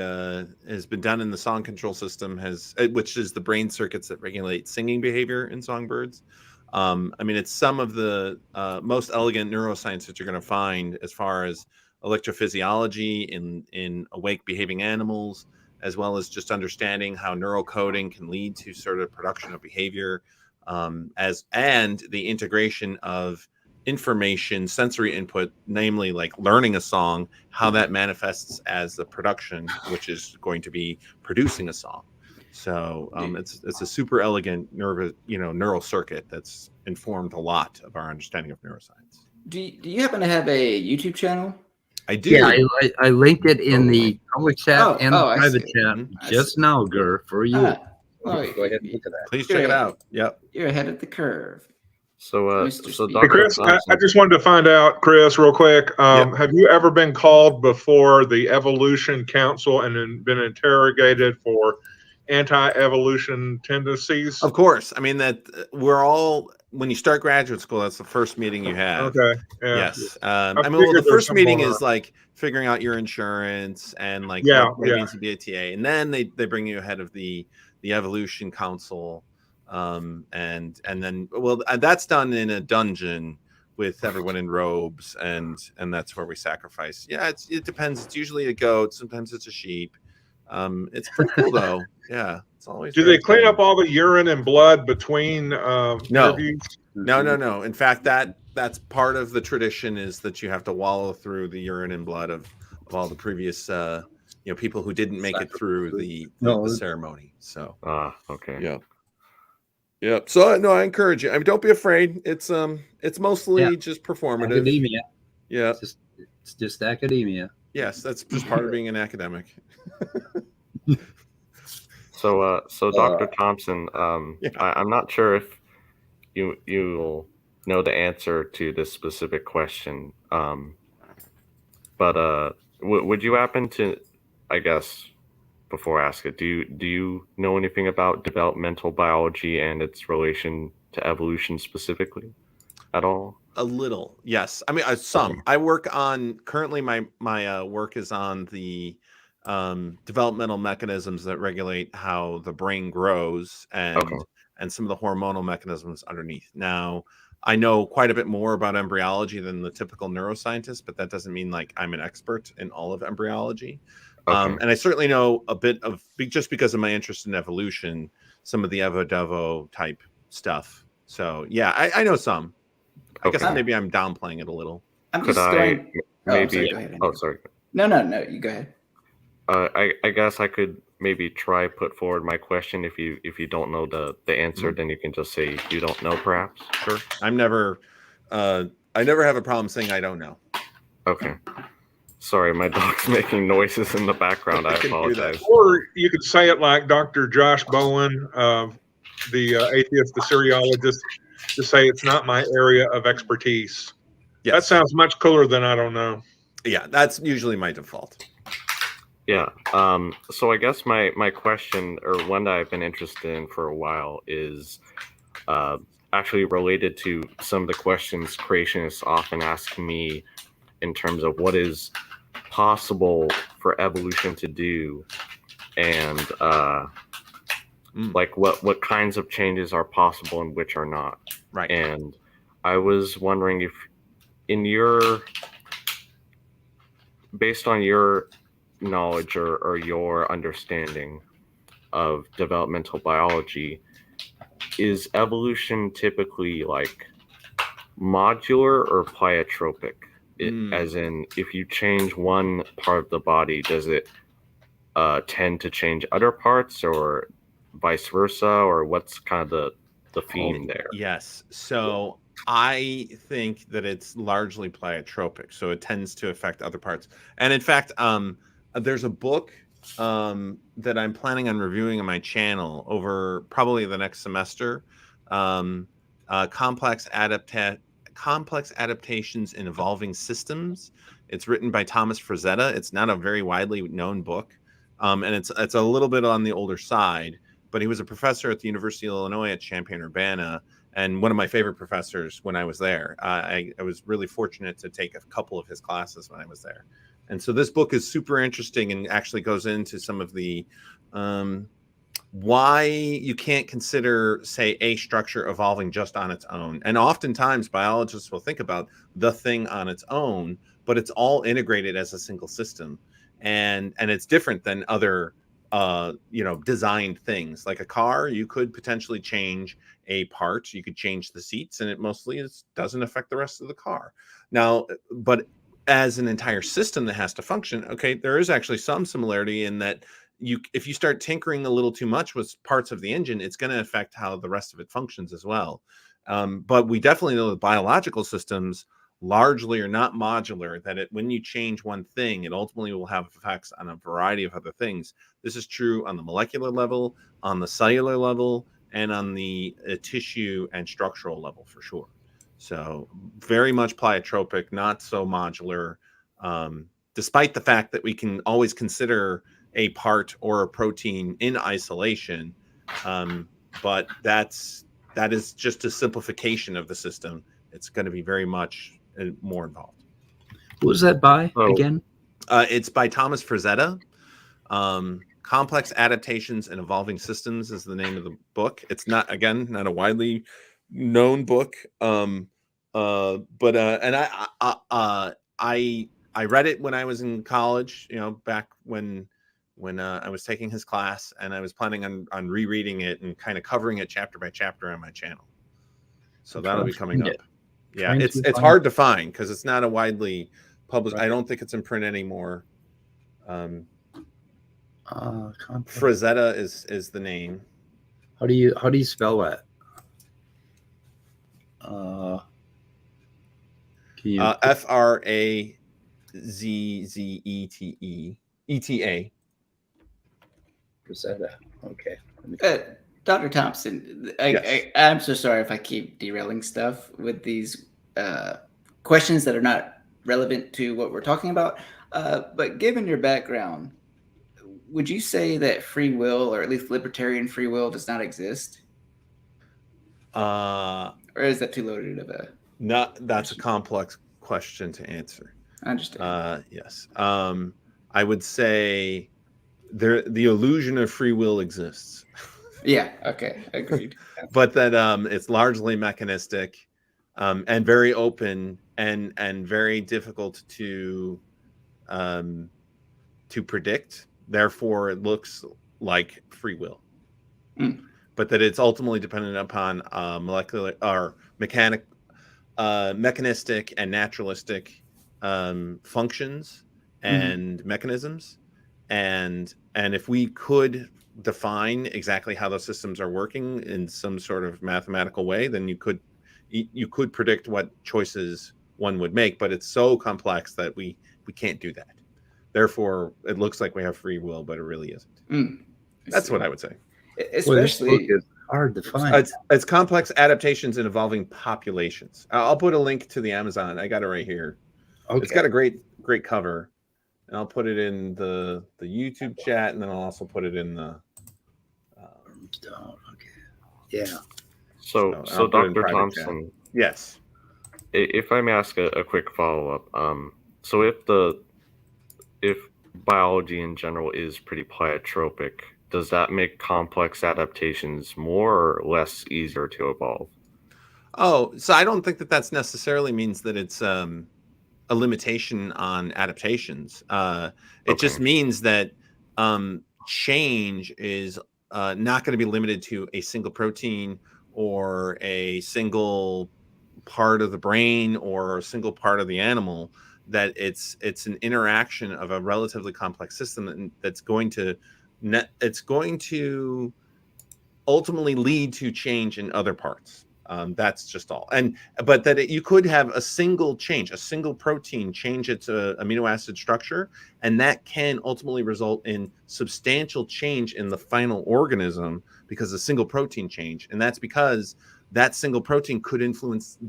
has been done in the song control system which is the brain circuits that regulate singing behavior in songbirds. I mean, it's some of the most elegant neuroscience that you're going to find as far as electrophysiology in awake behaving animals, as well as just understanding how neurocoding can lead to sort of production of behavior, and the integration of information, sensory input, namely like learning a song, how that manifests as the production, which is going to be producing a song. So it's a super elegant neural circuit that's informed a lot of our understanding of neuroscience. Do you happen to have a YouTube channel? I do. Yeah, I linked it in the public chat and the I private see. chat just now, Gur, for you. Well, Go ahead and look at that. Please check it out. Yep. You're ahead of the curve. So, Mr. so Speaker. Hey, Dr. Chris, I Thompson, just wanted to find out, Chris, real quick. Have you ever been called before the Evolution Council and then been interrogated for anti-evolution tendencies? Of course. I mean, that we're all, when you start graduate school, that's the first meeting you have. Okay. Yeah. Yes. I I mean, well, figured the there's first something meeting going is on. like figuring out your insurance and like Yeah, what yeah. needs to be a TA. And then they bring you ahead of the Evolution Council. And then, well, that's done in a dungeon with everyone in robes, and that's where we sacrifice. Yeah, it depends. It's usually a goat. Sometimes it's a sheep. It's pretty cool though. Yeah, it's always. Do very they clean fun. up all the urine and blood between No. interviews? No. In fact, that's part of the tradition, is that you have to wallow through the urine and blood of all the previous people who didn't make it through the ceremony. So okay. Yeah. So no, I encourage you. I mean, don't be afraid. It's mostly just performative. Academia. Yeah. It's just academia. Yes, that's just part of being an academic. So Dr. Thompson, I'm not sure if you'll know the answer to this specific question, but would you happen to, I guess, before I ask it, do you know anything about developmental biology and its relation to evolution specifically at all? A little, yes. I mean, some. I work on currently. My work is on the developmental mechanisms that regulate how the brain grows and some of the hormonal mechanisms underneath. Now, I know quite a bit more about embryology than the typical neuroscientist, but that doesn't mean like I'm an expert in all of embryology. And I certainly know a bit of, just because of my interest in evolution, some of the Evo-Devo type stuff. So yeah, I know some. I guess maybe I'm downplaying it a little. Sorry, go ahead. No, you go ahead. I guess I could maybe try put forward my question. If you don't know the answer, then you can just say you don't know, perhaps. Sure. I never have a problem saying I don't know. Okay. Sorry, my dog's making noises in the background. I apologize. Or you could say it like Dr. Josh Bowen, the atheist, the Syriologist, to say it's not my area of expertise. Yes. That sounds much cooler than I don't know. Yeah, that's usually my default. Yeah. So I guess my question, or one that I've been interested in for a while, is actually related to some of the questions creationists often ask me in terms of what is possible for evolution to do, and like what kinds of changes are possible and which are not. Right. And I was wondering if, based on your knowledge or your understanding, of developmental biology, is evolution typically like modular or pleiotropic? As in, if you change one part of the body, does it tend to change other parts, or vice versa, or what's kind of the theme there? Yes. So I think that it's largely pleiotropic, so it tends to affect other parts. And in fact, there's a book that I'm planning on reviewing on my channel over probably the next semester. Complex Adaptations in Evolving Systems. It's written by Thomas Frazzetta. It's not a very widely known book, and it's a little bit on the older side. But he was a professor at the University of Illinois at Champaign-Urbana, and one of my favorite professors when I was there. I was really fortunate to take a couple of his classes when I was there. And so this book is super interesting and actually goes into some of the why you can't consider, say, a structure evolving just on its own. And oftentimes biologists will think about the thing on its own, but it's all integrated as a single system. And it's different than other designed things. Like a car, you could potentially change a part. You could change the seats, and it mostly doesn't affect the rest of the car. Now, but as an entire system that has to function, okay, there is actually some similarity in that if you start tinkering a little too much with parts of the engine, it's going to affect how the rest of it functions as well. But we definitely know that biological systems largely are not modular, that when you change one thing, it ultimately will have effects on a variety of other things. This is true on the molecular level, on the cellular level, and on the tissue and structural level for sure. So very much pleiotropic, not so modular, despite the fact that we can always consider a part or a protein in isolation. But that is just a simplification of the system. It's going to be very much more involved. Who was that by again? It's by Thomas Frazzetta. Complex Adaptations in Evolving Systems is the name of the book. It's not a widely known book. But I read it when I was in college, back when I was taking his class, and I was planning on rereading it and kind of covering it chapter by chapter on my channel. So that'll be coming up. Yeah, it's hard to find because it's not a widely published. I don't think it's in print anymore. Frazzetta is the name. How do you spell that? Frazzetta. Frazzetta. Okay. Dr. Thompson, Yes. I'm so sorry if I keep derailing stuff with these questions that are not relevant to what we're talking about. But given your background, would you say that free will, or at least libertarian free will, does not exist? Or is that too loaded of a... That's a complex question to answer. I understand. Yes. I would say the illusion of free will exists. Yeah. Okay. Agreed. But that it's largely mechanistic, and very open, and very difficult to predict. Therefore, it looks like free will. But that it's ultimately dependent upon molecular or mechanistic and naturalistic functions and mechanisms, and if we could define exactly how those systems are working in some sort of mathematical way, then you could predict what choices one would make. But it's so complex that we can't do that. Therefore, it looks like we have free will, but it really isn't. That's what I would say. Especially, well, this book is hard to find. It's Complex Adaptations in Evolving Populations. I'll put a link to the Amazon. I got it right here. Okay. It's got a great cover, and I'll put it in the YouTube chat, and then I'll also put it in the. Okay. Yeah. So Dr. Thompson. Yes. If I may ask a quick follow up, so if biology in general is pretty pleiotropic, does that make complex adaptations more or less easier to evolve? Oh, so I don't think that that's necessarily means that it's a limitation on adaptations. It just means that change is not going to be limited to a single protein or a single part of the brain or a single part of the animal, that it's an interaction of a relatively complex system that's going to ultimately lead to change in other parts. That's just all. But that you could have a single protein change its amino acid structure, and that can ultimately result in substantial change in the final organism because a single protein change. And that's because that single protein could influence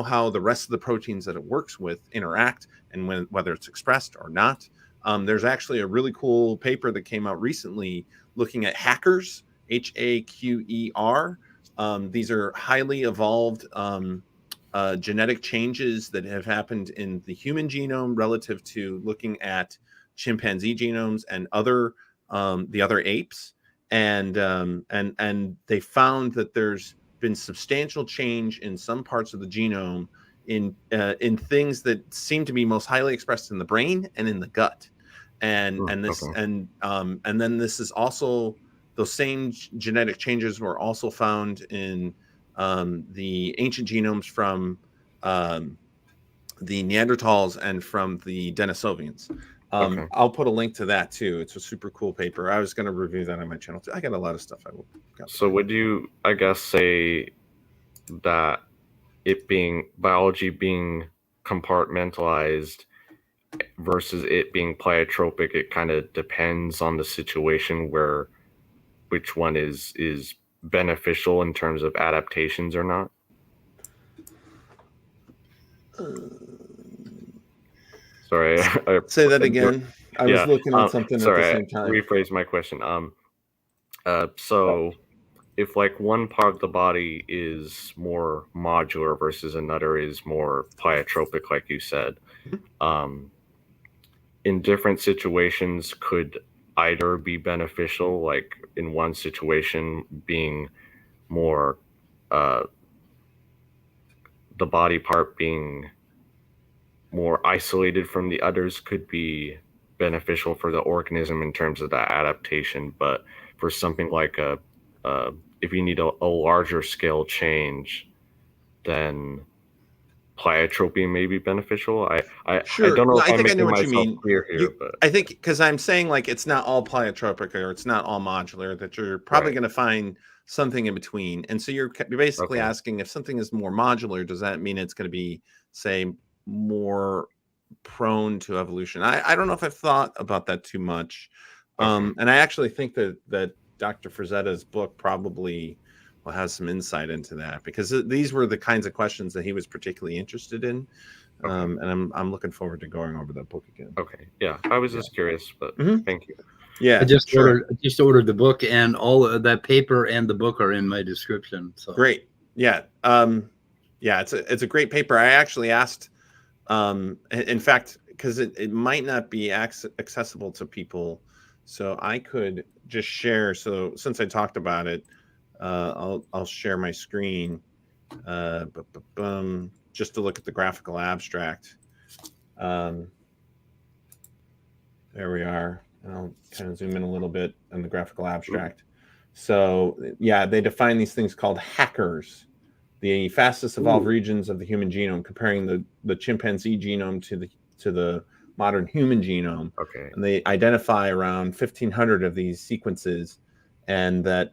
how the rest of the proteins that it works with interact, and whether it's expressed or not. There's actually a really cool paper that came out recently looking at hackers, HAQER. These are highly evolved genetic changes that have happened in the human genome relative to looking at chimpanzee genomes and the other apes, and they found that there's been substantial change in some parts of the genome in things that seem to be most highly expressed in the brain and in the gut, and then this is also, those same genetic changes were also found in the ancient genomes from the Neanderthals and from the Denisovians. I'll put a link to that too. It's a super cool paper. I was going to review that on my channel too. I got a lot of stuff. So would you, I guess, say that biology being compartmentalized versus it being pleiotropic, it kind of depends on the situation where which one is beneficial in terms of adaptations or not? Sorry, say that again. I was looking at something at the same time. Rephrase my question. So if like one part of the body is more modular versus another is more pleiotropic, like you said, in different situations, could either be beneficial, like in one situation being more the body part being more isolated from the others could be beneficial for the organism in terms of that adaptation, but for something like if you need a larger scale change, then pleiotropy may be beneficial. I don't know if I'm making myself clear here, but I think because I'm saying like it's not all pleiotropic or it's not all modular, that you're probably going to find something in between. And so you're basically asking, if something is more modular, does that mean it's going to be, say, more prone to evolution? I don't know if I've thought about that too much. And I actually think that Dr. Frazzetta's book probably has some insight into that, because these were the kinds of questions that he was particularly interested in. And I'm looking forward to going over that book again. Okay. Yeah. I was just curious, but thank you. Yeah. I just ordered the book, and all of that paper and the book are in my description. So great. Yeah. It's a great paper. I actually asked, in fact, because it might not be accessible to people, so I could just share. So since I talked about it, I'll share my screen just to look at the graphical abstract. There we are. I'll kind of zoom in a little bit on the graphical abstract. So yeah, they define these things called hackers, the fastest evolved regions of the human genome, comparing the chimpanzee genome to the modern human genome. Okay. And they identify around 1,500 of these sequences, and that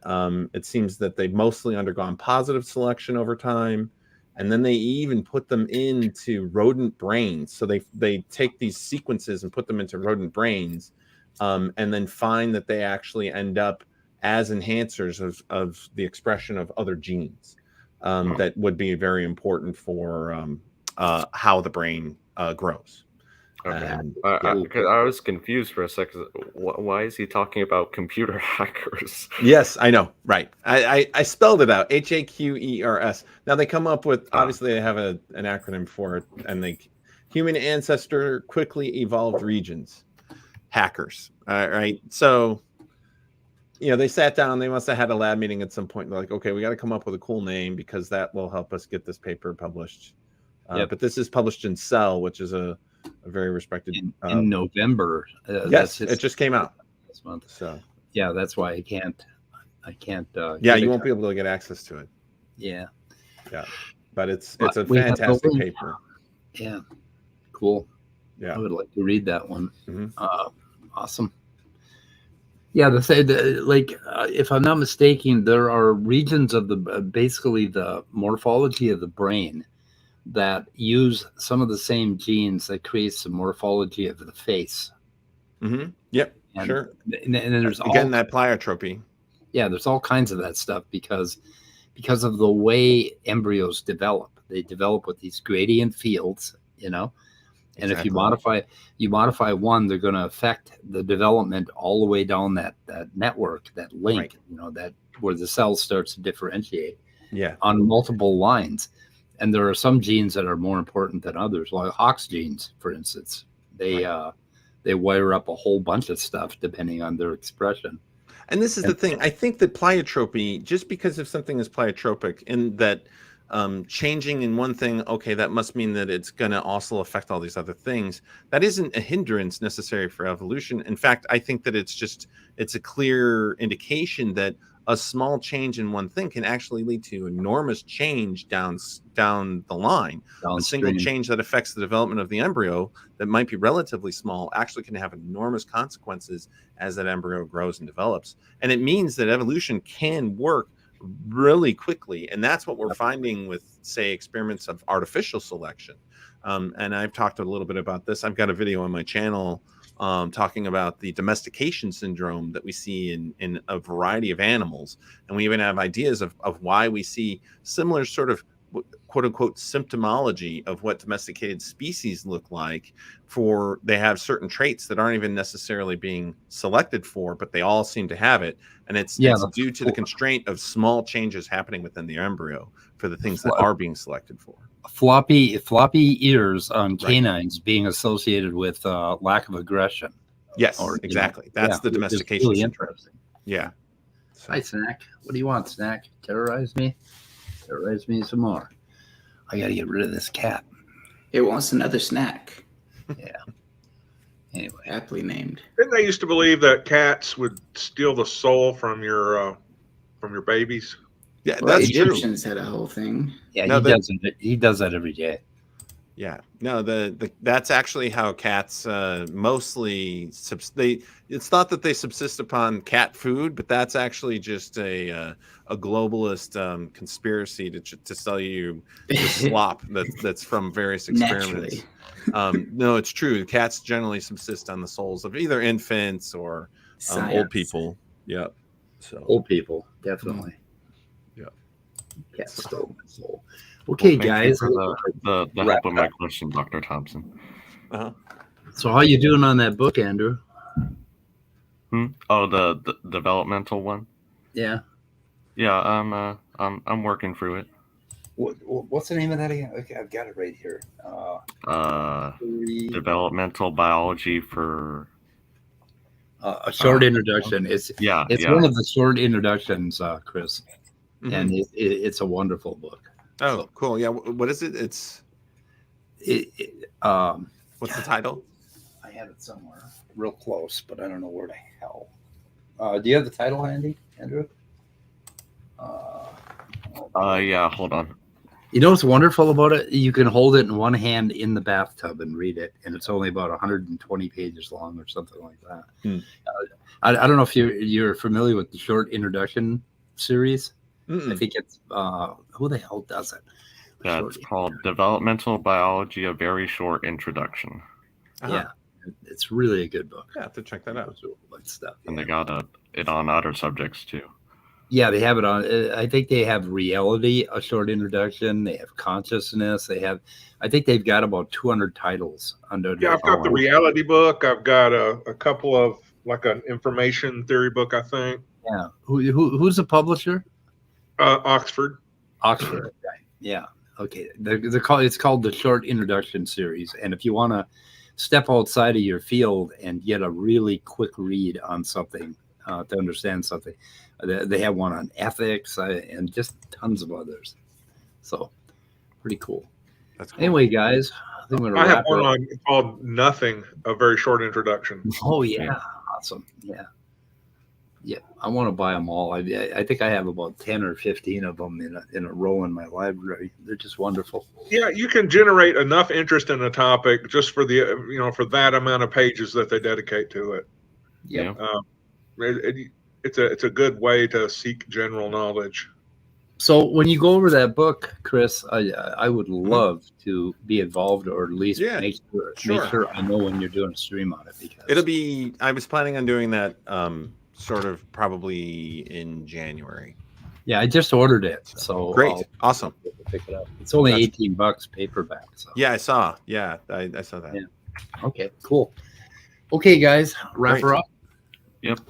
it seems that they've mostly undergone positive selection over time. And then they even put them into rodent brains. So they take these sequences and put them into rodent brains, and then find that they actually end up as enhancers of the expression of other genes that would be very important for how the brain grows. Okay. I was confused for a second. Why is he talking about computer hackers? Yes, I know. Right. I spelled it out. HAQERS. Now they come up with, obviously they have an acronym for it, and they human ancestor quickly evolved regions. Hackers. Right. So, they sat down, they must have had a lab meeting at some point. They're like, okay, we got to come up with a cool name, because that will help us get this paper published. But this is published in Cell, which is a very respected in November. Yes, it just came out this month. So Yeah, that's why I can't. Yeah, get you a won't be able to get access to it. Yeah. Yeah, but it's But a we have the fantastic link. paper. Yeah. Cool. Yeah. I would like to read that one. Mhm. Awesome. Yeah, if I'm not mistaken, there are regions of the basically the morphology of the brain that use some of the same genes that creates the morphology of the face. Mm-hmm. Yep. And, Sure. And there's again that pleiotropy. Yeah, there's all kinds of that stuff because of the way embryos develop. They develop with these gradient fields, And if you modify one, they're going to affect the development all the way down that network, that link, that where the cell starts to differentiate. Yeah. On multiple lines. And there are some genes that are more important than others, like Hox genes, for instance. They wire up a whole bunch of stuff depending on their expression. And this is the thing. I think that pleiotropy, just because if something is pleiotropic, in that changing in one thing, okay, that must mean that it's going to also affect all these other things. That isn't a hindrance necessary for evolution. In fact, I think that it's a clear indication that a small change in one thing can actually lead to enormous change down the line. A single change that affects the development of the embryo that might be relatively small actually can have enormous consequences as that embryo grows and develops. And it means that evolution can work really quickly. And that's what we're finding with, say, experiments of artificial selection. And I've talked a little bit about this. I've got a video on my channel talking about the domestication syndrome that we see in a variety of animals. And we even have ideas of why we see similar sort of quote unquote symptomology of what domesticated species look like. They have certain traits that aren't even necessarily being selected for, but they all seem to have it. And it's due to the constraint of small changes happening within the embryo for the things that are being selected for. Floppy ears on canines being associated with lack of aggression. Yes, exactly. That's the domestication. Really interesting. Yeah. Hi, Snack. What do you want, Snack? Terrorize me? Terrorize me some more. I got to get rid of this cat. It wants another snack. Yeah. Anyway. Aptly named. Didn't they used to believe that cats would steal the soul from your babies? Yeah, well, that's the Egyptians had a whole thing. Yeah, he does that every day. Yeah, no, that's actually how cats mostly it's not that they subsist upon cat food, but that's actually just a globalist conspiracy to sell you the slop that's from various experiments. No, it's true. Cats generally subsist on the souls of either infants or old people. Yeah, so old people definitely. Yeah, cat stole my soul. Okay, guys. For the help of my question, Dr. Thompson. So how you doing on that book, Andrew? Oh, the developmental one. Yeah. Yeah, I'm working through it. What's the name of that again? Okay, I've got it right here. Developmental biology for a short introduction. It's one of the short introductions, Chris, and it's a wonderful book. Oh, cool. Yeah. What is it? What's the title? I have it somewhere real close, but I don't know where the hell. Do you have the title handy, Andrew? Yeah, hold on. You know what's wonderful about it? You can hold it in one hand in the bathtub and read it, and it's only about 120 pages long or something like that. I don't know if you're familiar with the short introduction series. I think it's who the hell does it? Yeah, it's called Developmental Biology: A Very Short Introduction. Yeah, it's really a good book. Yeah, I have to check that out. Stuff. And they got it on other subjects too. Yeah, they have it on. I think they have reality, a short introduction. They have consciousness. I think they've got about 200 titles under. Yeah, I've got the reality book. I've got a couple of like an information theory book, I think. Yeah. Who's the publisher? Oxford. Oxford. Right. Yeah. Okay. It's called the Short Introduction Series, and if you want to step outside of your field and get a really quick read on something to understand something, they have one on ethics and just tons of others. So pretty cool. That's cool. Anyway, guys, I have one called Nothing, a very short introduction. Oh yeah, awesome. Yeah. Yeah, I want to buy them all. I think I have about 10 or 15 of them in a row in my library. They're just wonderful. Yeah, you can generate enough interest in a topic just for for that amount of pages that they dedicate to it. Yeah. It's a good way to seek general knowledge. So when you go over that book, Chris, I would love to be involved, or at least make sure I know when you're doing a stream on it, because I was planning on doing that sort of probably in January. Yeah, I just ordered it. So great. Awesome. Pick it up. It's only $18 paperback. So. Yeah, I saw. Yeah, I saw that. Yeah. Okay, cool. Okay, guys, wrap her up. Yep.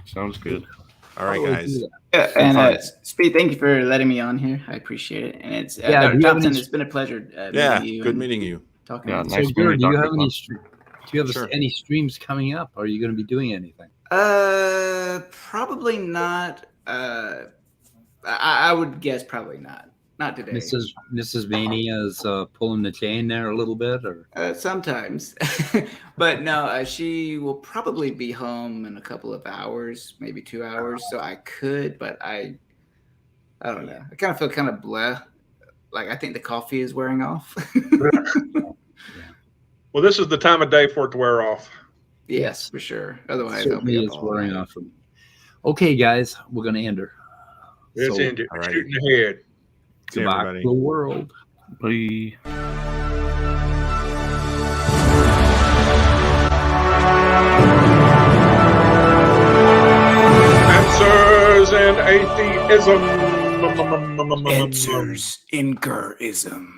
Sounds good. All right, guys. Yeah, and Speed, thank you for letting me on here. I appreciate it. And it's Dr. Thompson, it's been a pleasure. Meeting you good meeting you. Talking. Yeah, so, Jared, do you have any streams coming up? Are you going to be doing anything? Probably not. I would guess probably not. Not today. Mrs. Mania is pulling the chain there a little bit, or sometimes, but no. She will probably be home in a couple of hours, maybe 2 hours. So I could, but I don't know. I kind of feel kind of blah. Like I think the coffee is wearing off. Well, this is the time of day for it to wear off. Yes, for sure. Otherwise, certainly it's wearing off for me. Okay, guys, we're going to end her. Let's end it. Shooting ahead. Goodbye to the world. Bye. Answers in atheism. Answers in Gurism.